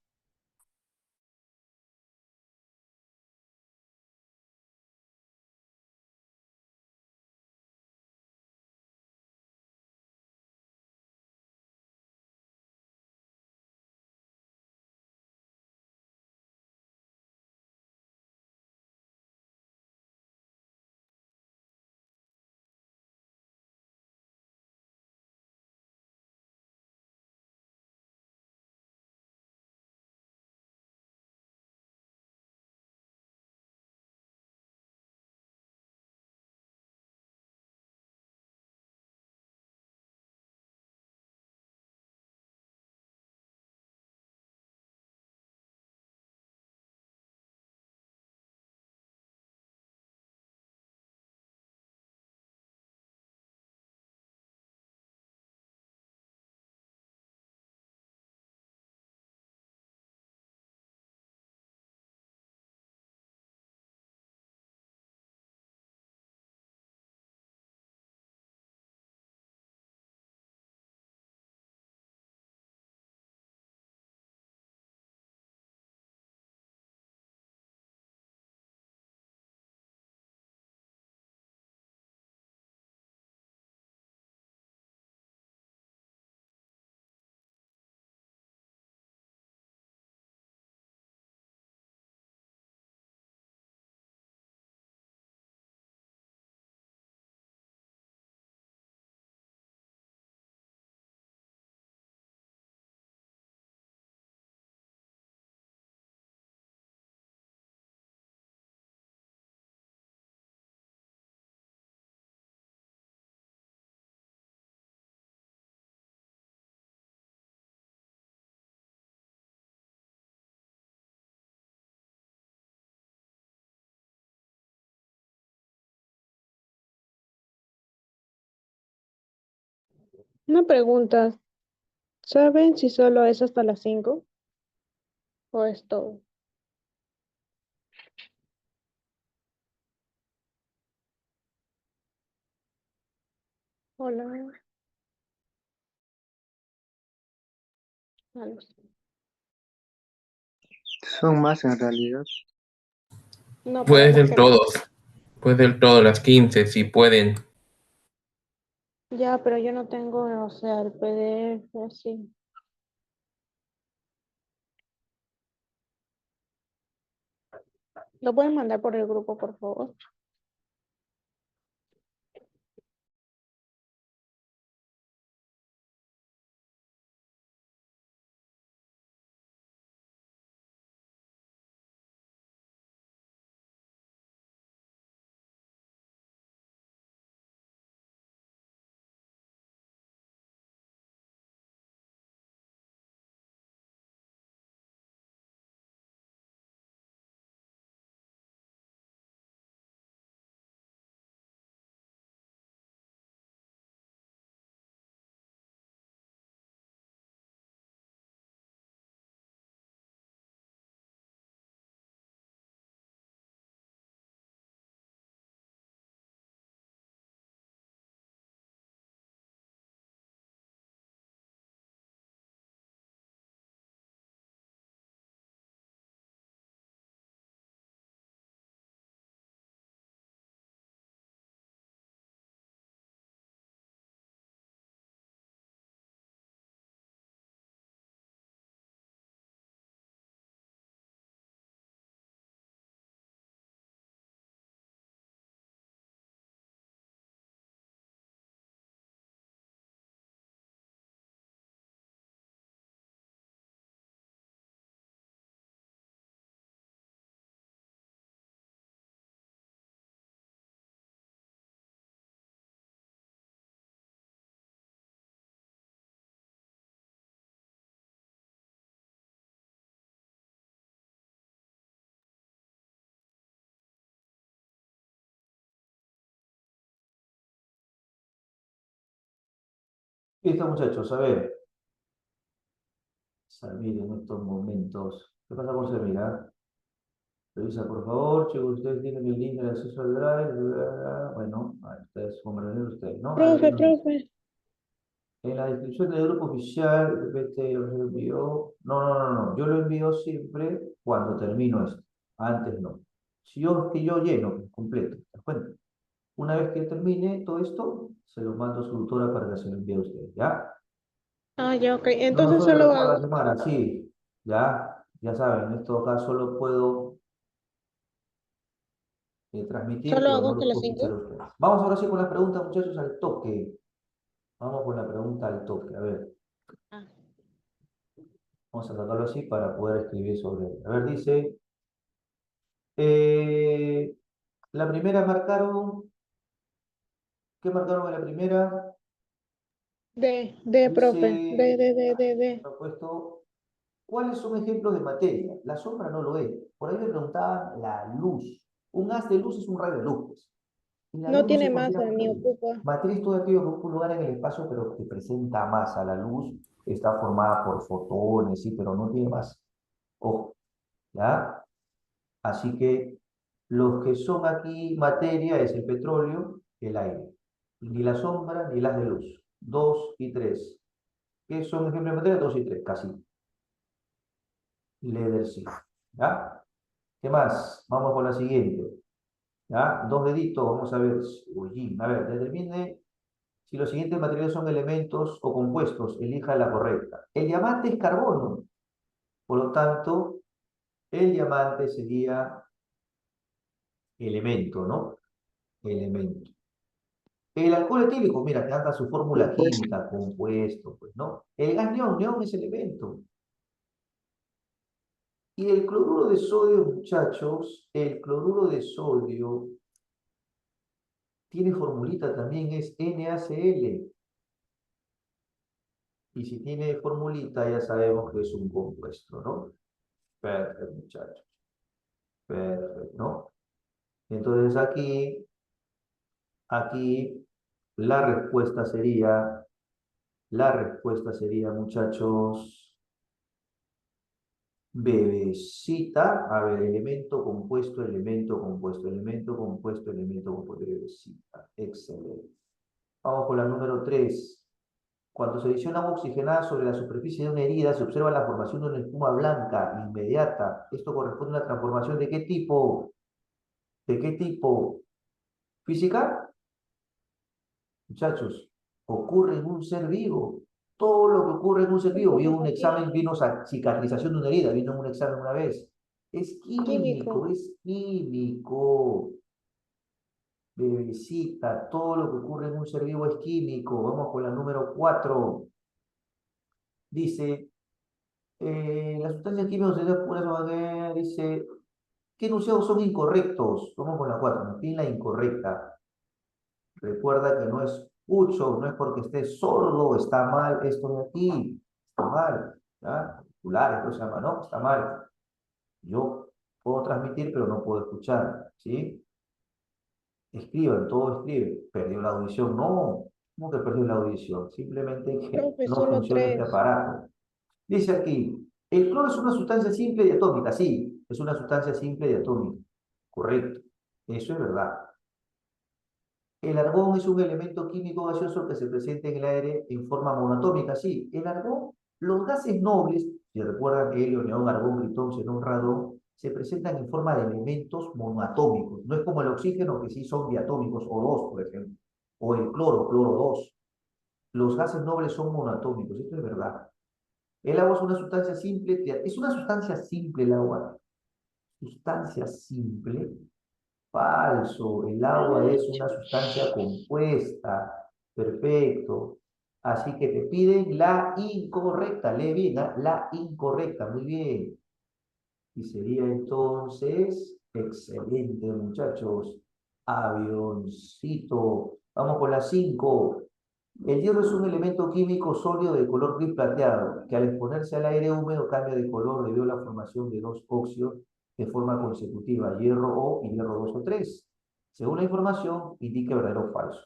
Una pregunta, ¿saben si solo es hasta las 5 o es todo? Hola, aló. Son más en realidad. No Puede podemos ser quedar. todos. Puede ser todos, las 15 si pueden. Ya, pero yo no tengo, o sea, el PDF así. ¿Lo pueden mandar por el grupo, por favor? Listo, muchachos, a ver. Samir en estos momentos. ¿Qué pasa con Samir? Revisa, por favor, chicos, ustedes tienen el link de acceso al Drive. Bueno, ahí ustedes, como lo ven ustedes, ¿no? A ver qué Profe, nos dice. profe. En la descripción del grupo oficial, vete, lo envió. No, no, no, no. Yo lo envío siempre cuando termino esto. Antes no. Si yo, que yo lleno completo, ¿te das cuenta? Una vez que termine todo esto, se lo mando a su tutora para que se lo envíe a ustedes, ¿ya? Ah, ya, ok. No lo Entonces suelo solo hacer toda la hago, semana, sí. Ya saben, en estos casos solo puedo transmitir, solo pero hago no hasta los las puedo escuchar a 5. ustedes. Vamos ahora sí con las preguntas, muchachos, al toque. Vamos con la pregunta al toque. A ver, Ah, vamos a sacarlo así para poder escribir sobre él. A ver, dice, eh, la primera marcaron, ¿qué marcaron en la primera? profe. Dice, De. ha puesto, ¿cuáles son ejemplos de materia? La sombra no lo es. Por ahí me preguntaban la luz. Un haz de luz es un rayo de luz, pues. Y la No luz no tiene se considera masa ni materia. ocupa. Materia es todo aquello que ocupa un lugar en el espacio, pero que presenta masa. La luz está formada por fotones, sí, pero no tiene masa. Ojo, ¿ya? Así que los que son aquí materia es el petróleo, el aire. Ni la sombra ni las de luz. Dos y tres. ¿Qué son ejemplos de materia? Dos y tres, casi. Leather sí. ¿Ya? ¿Qué más? Vamos con la siguiente. ¿Ya? Dos deditos, vamos a ver. Uy, a ver, determine si los siguientes materiales son elementos o compuestos. Elija la correcta. El diamante es carbono. Por lo tanto, el diamante sería elemento, ¿no? Elemento. El alcohol etílico, mira, te da su fórmula química, compuesto, pues, ¿no? El gas neón, neón es elemento. Y el cloruro de sodio, muchachos, el cloruro de sodio tiene formulita también, es NaCl. Y si tiene formulita, ya sabemos que es un compuesto, ¿no? Perfecto, muchachos. Perfecto, ¿no? Entonces aquí la respuesta sería La respuesta sería, muchachos, bebecita. A ver, elemento compuesto, elemento compuesto, elemento compuesto, elemento compuesto, bebecita. Excelente. Vamos con la número 3. Cuando se adiciona agua oxigenada sobre la superficie de una herida, se observa la formación de una espuma blanca inmediata. Esto corresponde a una transformación ¿de qué tipo? ¿De qué tipo? ¿Física? Muchachos, ocurre en un ser vivo. Todo lo que ocurre en un ser vivo. Vino un examen, vino cicatrización de una herida, vino en un examen una vez. Es Químico. químico, es químico. Bebecita, todo lo que ocurre en un ser vivo es químico. Vamos con la número 4. Dice, las sustancias químicas dice, ¿qué enunciados son incorrectos? Vamos con la 4. Nos pide la incorrecta. Recuerda que no es escucho, no es porque esté sordo, está mal esto de aquí, está mal, ¿ya? Populares, lo se llama, ¿no? Está mal. Yo puedo transmitir, pero no puedo escuchar, ¿sí? Escriban, todo escribe. ¿Perdió la audición? No. ¿Cómo que perdió la audición? Simplemente que Profe, no solo funciona este 3. aparato. Dice aquí, el cloro es una sustancia simple y atómica. Sí, es una sustancia simple y atómica. Correcto. Eso es verdad. El argón es un elemento químico gaseoso que se presenta en el aire en forma monoatómica. Sí, el argón, los gases nobles, si recuerdan helio, neón, argón, gritón, xenón, radón, se presentan en forma de elementos monoatómicos. No es como el oxígeno, que sí son diatómicos, o dos, por ejemplo. O el cloro, cloro 2. Los gases nobles son monoatómicos, esto es verdad. El agua es una sustancia simple, es una sustancia simple el agua. Sustancia simple. Falso, el agua es una sustancia compuesta. Perfecto. Así que te piden la incorrecta. Lee bien, ¿ah? La incorrecta. Muy bien. Y sería entonces, excelente, muchachos. Avioncito. Vamos con la 5. El hierro es un elemento químico sólido de color gris plateado, que al exponerse al aire húmedo cambia de color debido a la formación de dos óxidos de forma consecutiva, hierro O y hierro 2 o 3. Según la información, indique verdadero o falso.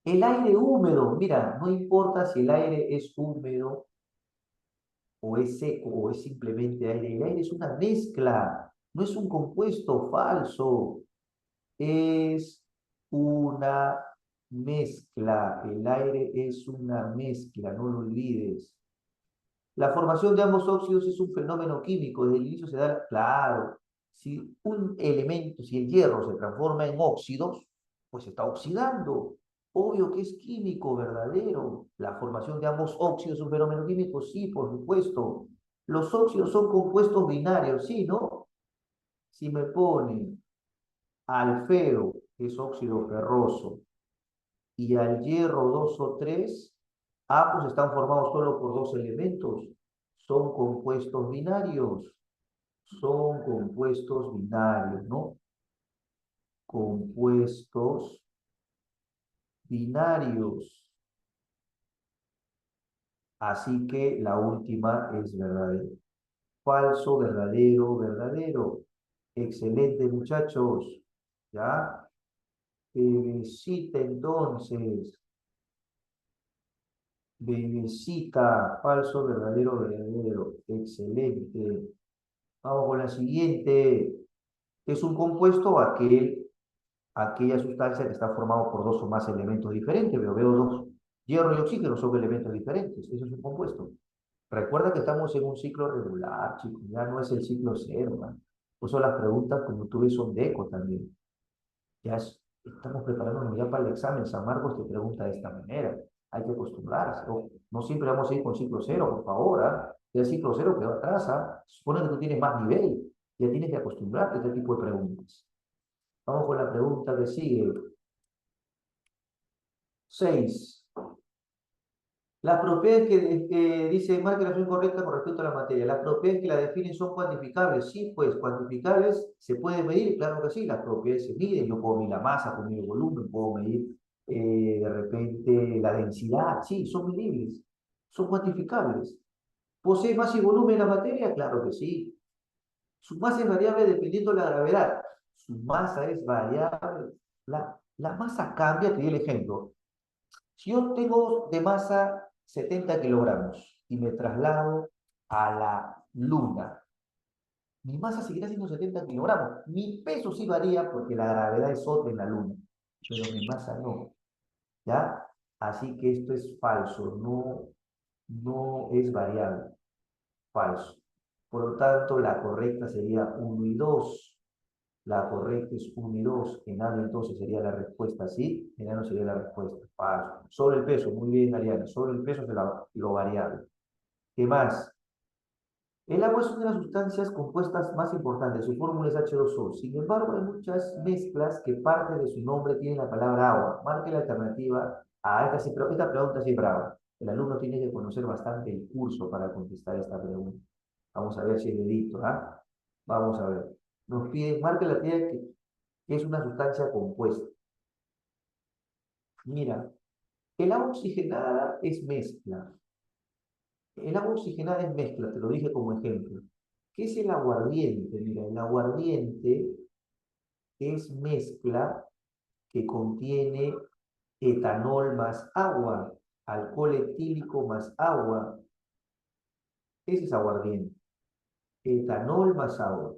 El aire húmedo, mira, no importa si el aire es húmedo o es seco o es simplemente aire. El aire es una mezcla, no es un compuesto falso. Es una mezcla. El aire es una mezcla, no lo olvides. La formación de ambos óxidos es un fenómeno químico. Desde el inicio se da, claro, si un elemento, si el hierro se transforma en óxidos, pues se está oxidando. Obvio que es químico, verdadero. La formación de ambos óxidos es un fenómeno químico, sí, por supuesto. Los óxidos son compuestos binarios, sí, ¿no? Si me ponen Alfeo, que es óxido ferroso, y al hierro 2 o 3, ambos están formados solo por dos elementos. Son compuestos binarios. Son compuestos binarios, ¿no? Compuestos binarios. Así que la última es verdadera. Falso, verdadero, verdadero. Excelente, muchachos. ¿Ya? Cita entonces. Bebecita, falso, verdadero, verdadero. Excelente. Vamos con la siguiente. Es un compuesto aquella sustancia que está formado por dos o más elementos diferentes. Pero veo dos. Hierro y oxígeno son elementos diferentes. Eso es un compuesto. Recuerda que estamos en un ciclo regular, chicos. Ya no es el ciclo cero, ¿no? Por eso las preguntas, como tú ves, son de eco también. Estamos preparándonos ya para el examen. San Marcos te pregunta de esta manera. Hay que acostumbrarse. No, no siempre vamos a ir con ciclo cero, por favor. ¿Ah? Ya el ciclo cero quedó atrás. ¿Ah? Se supone que tú tienes más nivel. Ya tienes que acostumbrarte a este tipo de preguntas. Vamos con la pregunta que sigue. 6. Las propiedades que dice marca la acción correcta con respecto a la materia. Las propiedades que la definen son cuantificables. Sí, pues cuantificables se pueden medir, claro que sí. Las propiedades se miden. Yo puedo medir la masa, puedo medir el volumen, puedo medir de repente la densidad. Sí, son medibles. Son cuantificables. ¿Posee masa y volumen la materia? Claro que sí. Su masa es variable dependiendo de la gravedad. Su masa es variable. La masa cambia, te di el ejemplo. Si yo tengo de masa 70 kilogramos y me traslado a la Luna, mi masa seguirá siendo 70 kilogramos. Mi peso sí varía porque la gravedad es otra en la Luna, pero mi masa no. ¿Ya? Así que esto es falso, no es variable. Falso. Por lo tanto, la correcta sería 1 y 2. La correcta es 1 y 2. Enano entonces sería la respuesta, ¿sí? Enano sería la respuesta. Falso. Solo el peso, muy bien, Ariana. Solo el peso es lo variable. ¿Qué más? El agua es una de las sustancias compuestas más importantes. Su fórmula es H2O. Sin embargo, hay muchas mezclas que parte de su nombre tienen la palabra agua. Marque la alternativa a esta pregunta sí es brava. El alumno tiene que conocer bastante el curso para contestar esta pregunta. Vamos a ver si es dedito, ¿ah? Vamos a ver. Nos piden, marque la alternativa que es una sustancia compuesta. Mira, el agua oxigenada es mezcla. El agua oxigenada es mezcla, te lo dije como ejemplo. ¿Qué es el aguardiente? Mira, el aguardiente es mezcla que contiene etanol más agua, alcohol etílico más agua. Ese es aguardiente. Etanol más agua.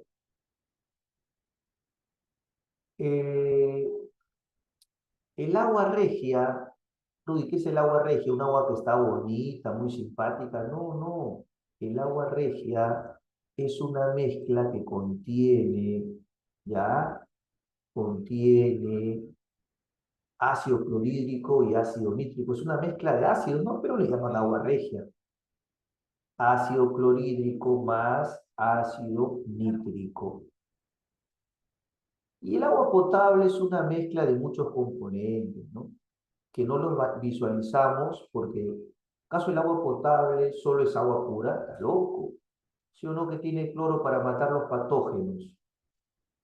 Eh, el agua regia, Rudy, ¿qué es el agua regia? Un agua que está bonita, muy simpática. No, no. El agua regia es una mezcla que contiene, ¿ya? Contiene ácido clorhídrico y ácido nítrico. Es una mezcla de ácidos, ¿no? Pero le llaman agua regia. Ácido clorhídrico más ácido nítrico. Y el agua potable es una mezcla de muchos componentes, ¿no? Que no los visualizamos porque, ¿acaso el agua potable solo es agua pura? ¿Está loco? ¿Sí o no que tiene cloro para matar los patógenos?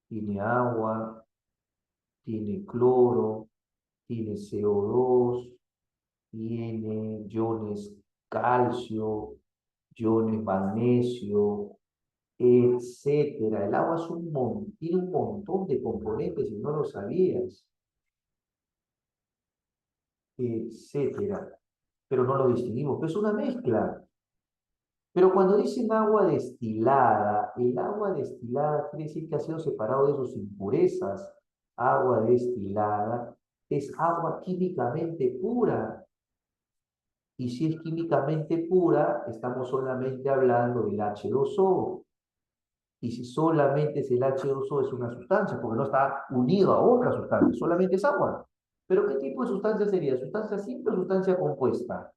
Tiene agua, tiene cloro, tiene CO2, tiene iones calcio, iones magnesio, etcétera. El agua tiene un montón de componentes y no lo sabías, etcétera. Pero no lo distinguimos, pero es una mezcla. Pero cuando dicen agua destilada, el agua destilada quiere decir que ha sido separado de sus impurezas. Agua destilada es agua químicamente pura. Y si es químicamente pura, estamos solamente hablando del H2O. Y si solamente es el H2O, es una sustancia, porque no está unido a otra sustancia, solamente es agua. ¿Pero qué tipo de sustancia sería? ¿Sustancia simple o sustancia compuesta?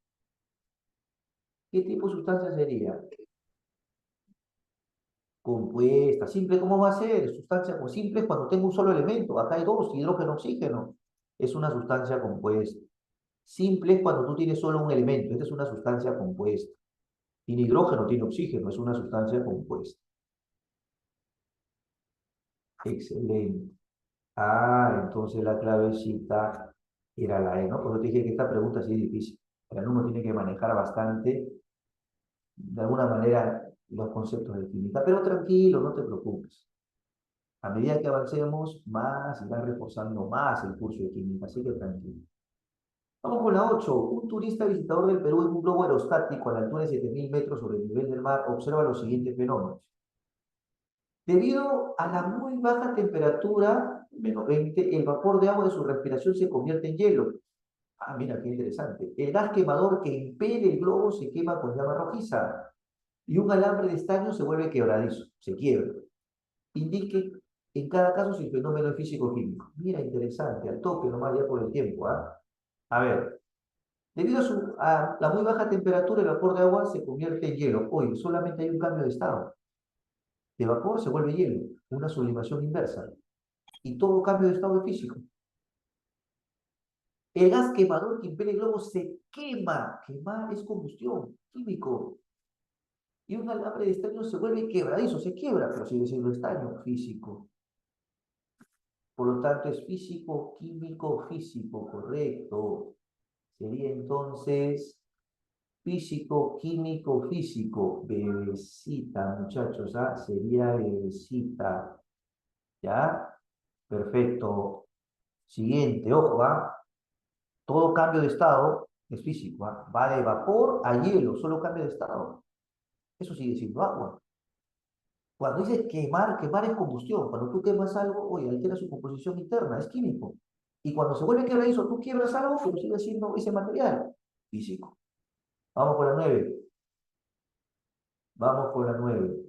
¿Qué tipo de sustancia sería? Compuesta. Simple, ¿cómo va a ser? Sustancia simple es cuando tengo un solo elemento. Acá hay dos, hidrógeno, oxígeno. Es una sustancia compuesta. Simple es cuando tú tienes solo un elemento. Esta es una sustancia compuesta. Tiene hidrógeno, tiene oxígeno, es una sustancia compuesta. Excelente. Ah, entonces la clavecita era la E, ¿no? Por eso te dije que esta pregunta sí es difícil. El alumno tiene que manejar bastante, de alguna manera, los conceptos de química. Pero tranquilo, no te preocupes. A medida que avancemos, más irá reforzando más el curso de química, así que tranquilo. Vamos con la 8. Un turista visitador del Perú en un globo aerostático a la altura de 7.000 metros sobre el nivel del mar observa los siguientes fenómenos. Debido a la muy baja temperatura, -20, el vapor de agua de su respiración se convierte en hielo. Ah, mira, qué interesante. El gas quemador que impele el globo se quema con llama rojiza. Y un alambre de estaño se vuelve quebradizo, se quiebra. Indique en cada caso si el fenómeno es físico-químico. Mira, interesante, al toque nomás ya por el tiempo, ¿ah? A ver, debido a la muy baja temperatura, el vapor de agua se convierte en hielo. Hoy solamente hay un cambio de estado. De vapor se vuelve hielo, una sublimación inversa. Y todo cambio de estado es físico. El gas quemador que impele el globo se quema. Quemar es combustión, químico. Y un alambre de estaño se vuelve quebradizo, se quiebra, pero sigue siendo estaño, físico. Por lo tanto, es físico, químico, físico, correcto. Sería entonces físico, químico, físico. Bebecita, muchachos, ¿ah? Sería bebecita. ¿Ya? Perfecto. Siguiente, ojo, ¿ah? Todo cambio de estado es físico, ¿ah? Va de vapor a hielo, solo cambio de estado. Eso sigue siendo agua. Cuando dices quemar, quemar es combustión. Cuando tú quemas algo, oye, altera su composición interna, es químico. Y cuando se vuelve quebradizo, tú quiebras algo, pero sigue siendo ese material físico. Vamos por la 9. Vamos por la 9.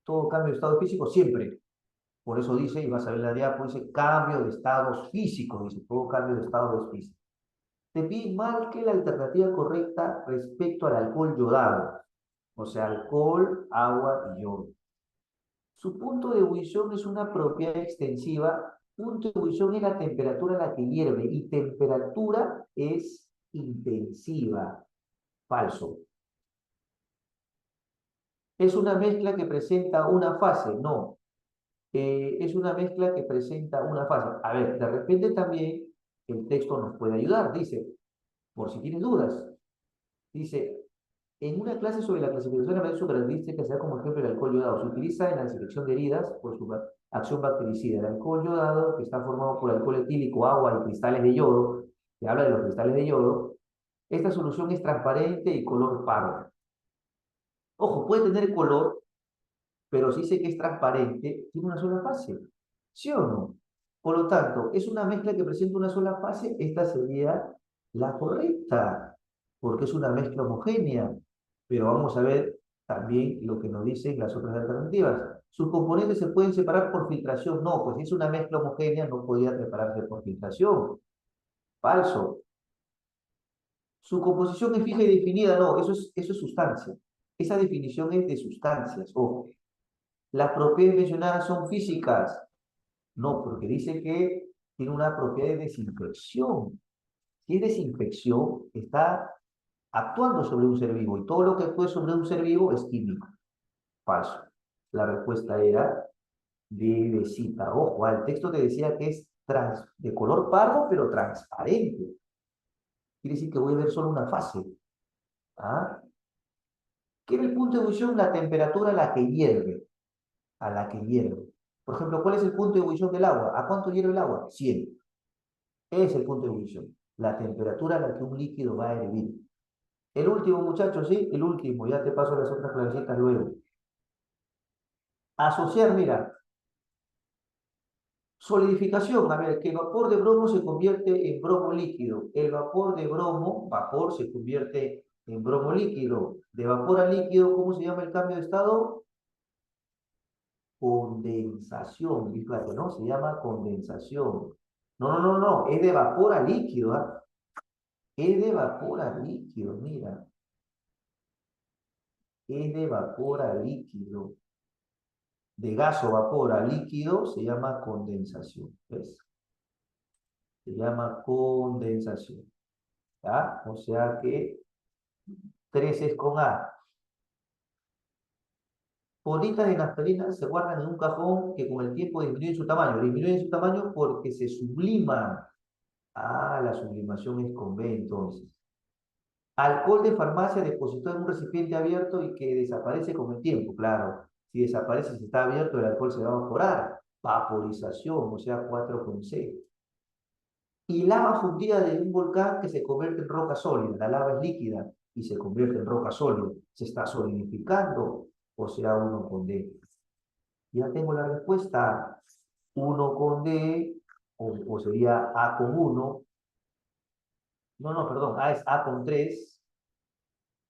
Todo cambio de estado físico siempre. Por eso dice, y vas a ver la diapo, dice cambio de estados físicos, dice, todo cambio de estado es físico. Te vi mal que la alternativa correcta respecto al alcohol yodado, o sea, alcohol, agua y yodo. Su punto de ebullición es una propiedad extensiva. Punto de ebullición es la temperatura a la que hierve y temperatura es intensiva. Falso. ¿Es una mezcla que presenta una fase? No. Es una mezcla que presenta una fase. A ver, de repente también el texto nos puede ayudar. Dice, por si tienes dudas, dice, en una clase sobre la clasificación de su característica que se da como ejemplo el alcohol yodado, se utiliza en la desinfección de heridas por su acción bactericida. El alcohol yodado, que está formado por alcohol etílico, agua y cristales de yodo, que habla de los cristales de yodo, esta solución es transparente y color pardo. Ojo, puede tener color, pero si dice que es transparente, tiene una sola fase. ¿Sí o no? Por lo tanto, es una mezcla que presenta una sola fase, esta sería la correcta, porque es una mezcla homogénea. Pero vamos a ver también lo que nos dicen las otras alternativas. ¿Sus componentes se pueden separar por filtración? No, pues si es una mezcla homogénea, no podía separarse por filtración. Falso. Su composición es fija y definida, no, eso es sustancia. Esa definición es de sustancias, ojo. Las propiedades mencionadas son físicas. No, porque dice que tiene una propiedad de desinfección. Si es desinfección, está actuando sobre un ser vivo y todo lo que actúe sobre un ser vivo es químico. Falso. La respuesta era de cita. Ojo, el texto te decía que es de color pardo, pero transparente. Quiere decir que voy a ver solo una fase. ¿Ah? ¿Qué era el punto de ebullición? La temperatura a la que hierve. A la que hierve. Por ejemplo, ¿cuál es el punto de ebullición del agua? ¿A cuánto hierve el agua? 100. Es el punto de ebullición. La temperatura a la que un líquido va a hervir. El último, muchachos, ¿sí? El último. Ya te paso las otras clavecitas luego. Asociar, mira. Solidificación. A ver, que el vapor de bromo se convierte en bromo líquido. El vapor de bromo, vapor, se convierte en bromo líquido. De vapor a líquido, ¿cómo se llama el cambio de estado? Condensación. Fíjate, ¿no? Se llama condensación. No. Es de vapor a líquido, ¿ah? Es de vapor a líquido, mira. Es de vapor a líquido. De gas o vapor a líquido se llama condensación. ¿Ves? Se llama condensación. ¿Ya? O sea que 3 es con A. Bolitas de naftalina se guardan en un cajón que con el tiempo disminuye su tamaño. Disminuye su tamaño porque se subliman. Ah, la sublimación es con B entonces. Alcohol de farmacia depositado en un recipiente abierto y que desaparece con el tiempo. Claro, si desaparece, si está abierto, el alcohol se va a evaporar. Vaporización, o sea, 4 con C. Y lava fundida de un volcán que se convierte en roca sólida. La lava es líquida y se convierte en roca sólida. Se está solidificando, o sea, 1 con D. Ya tengo la respuesta. 1 con D, o sería A con 1. No, perdón, A es A con 3.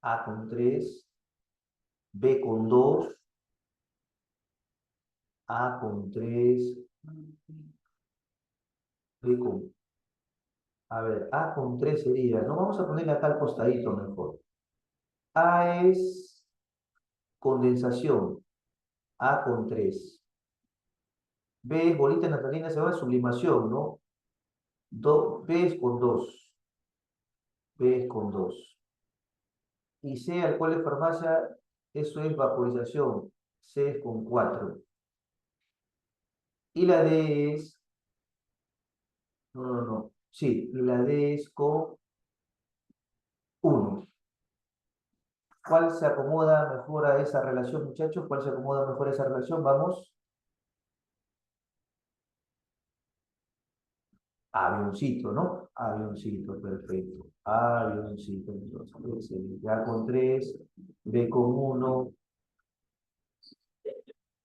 A con 3. B con 2. A con 3. B con... A ver, A con 3 sería... No, vamos a ponerle acá al costadito mejor. A es condensación. A con 3. B es bolita de naftalina, se llama sublimación, ¿no? B es con 2. B es con 2. Y C, alcohol de farmacia, eso es vaporización. C es con 4. Y la D es... No. Sí, la D es con 1. ¿Cuál se acomoda mejor a esa relación, muchachos? ¿Cuál se acomoda mejor a esa relación? Vamos. Avioncito, ¿no? Avioncito, perfecto. Avioncito, entonces, ya con 3, B con 1,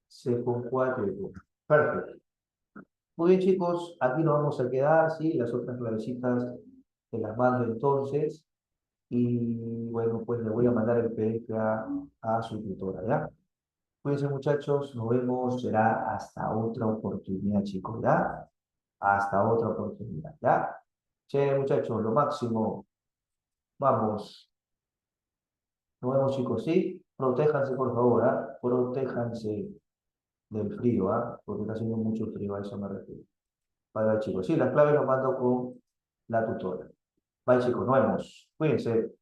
C con 4 y con... Perfecto. Muy bien, chicos, aquí nos vamos a quedar, ¿sí? Las otras clavecitas te las mando entonces. Y bueno, pues le voy a mandar el PDF a su tutora, ¿ya? Cuídense, muchachos, nos vemos, será hasta otra oportunidad, chicos, ¿ya? Hasta otra oportunidad, ¿ya? Che, muchachos, lo máximo. Vamos. Nos vemos, chicos, ¿sí? Protéjanse, por favor, ¿ah? Protéjanse del frío, ¿ah? Porque está haciendo mucho frío, a eso me refiero. Vale, chicos. Sí, las claves las mando con la tutora. Bye, chicos, nos vemos. Cuídense.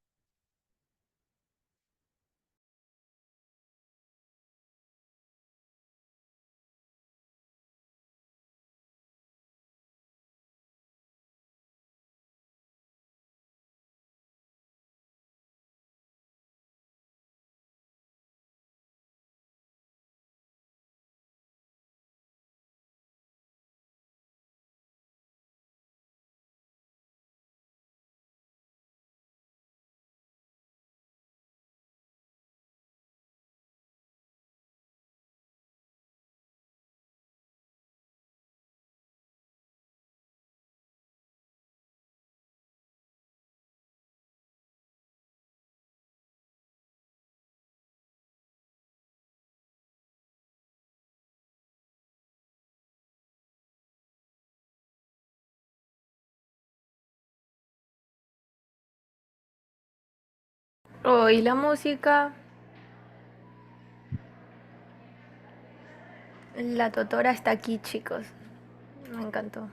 Oh, y la música, la tutora está aquí, chicos. Me encantó.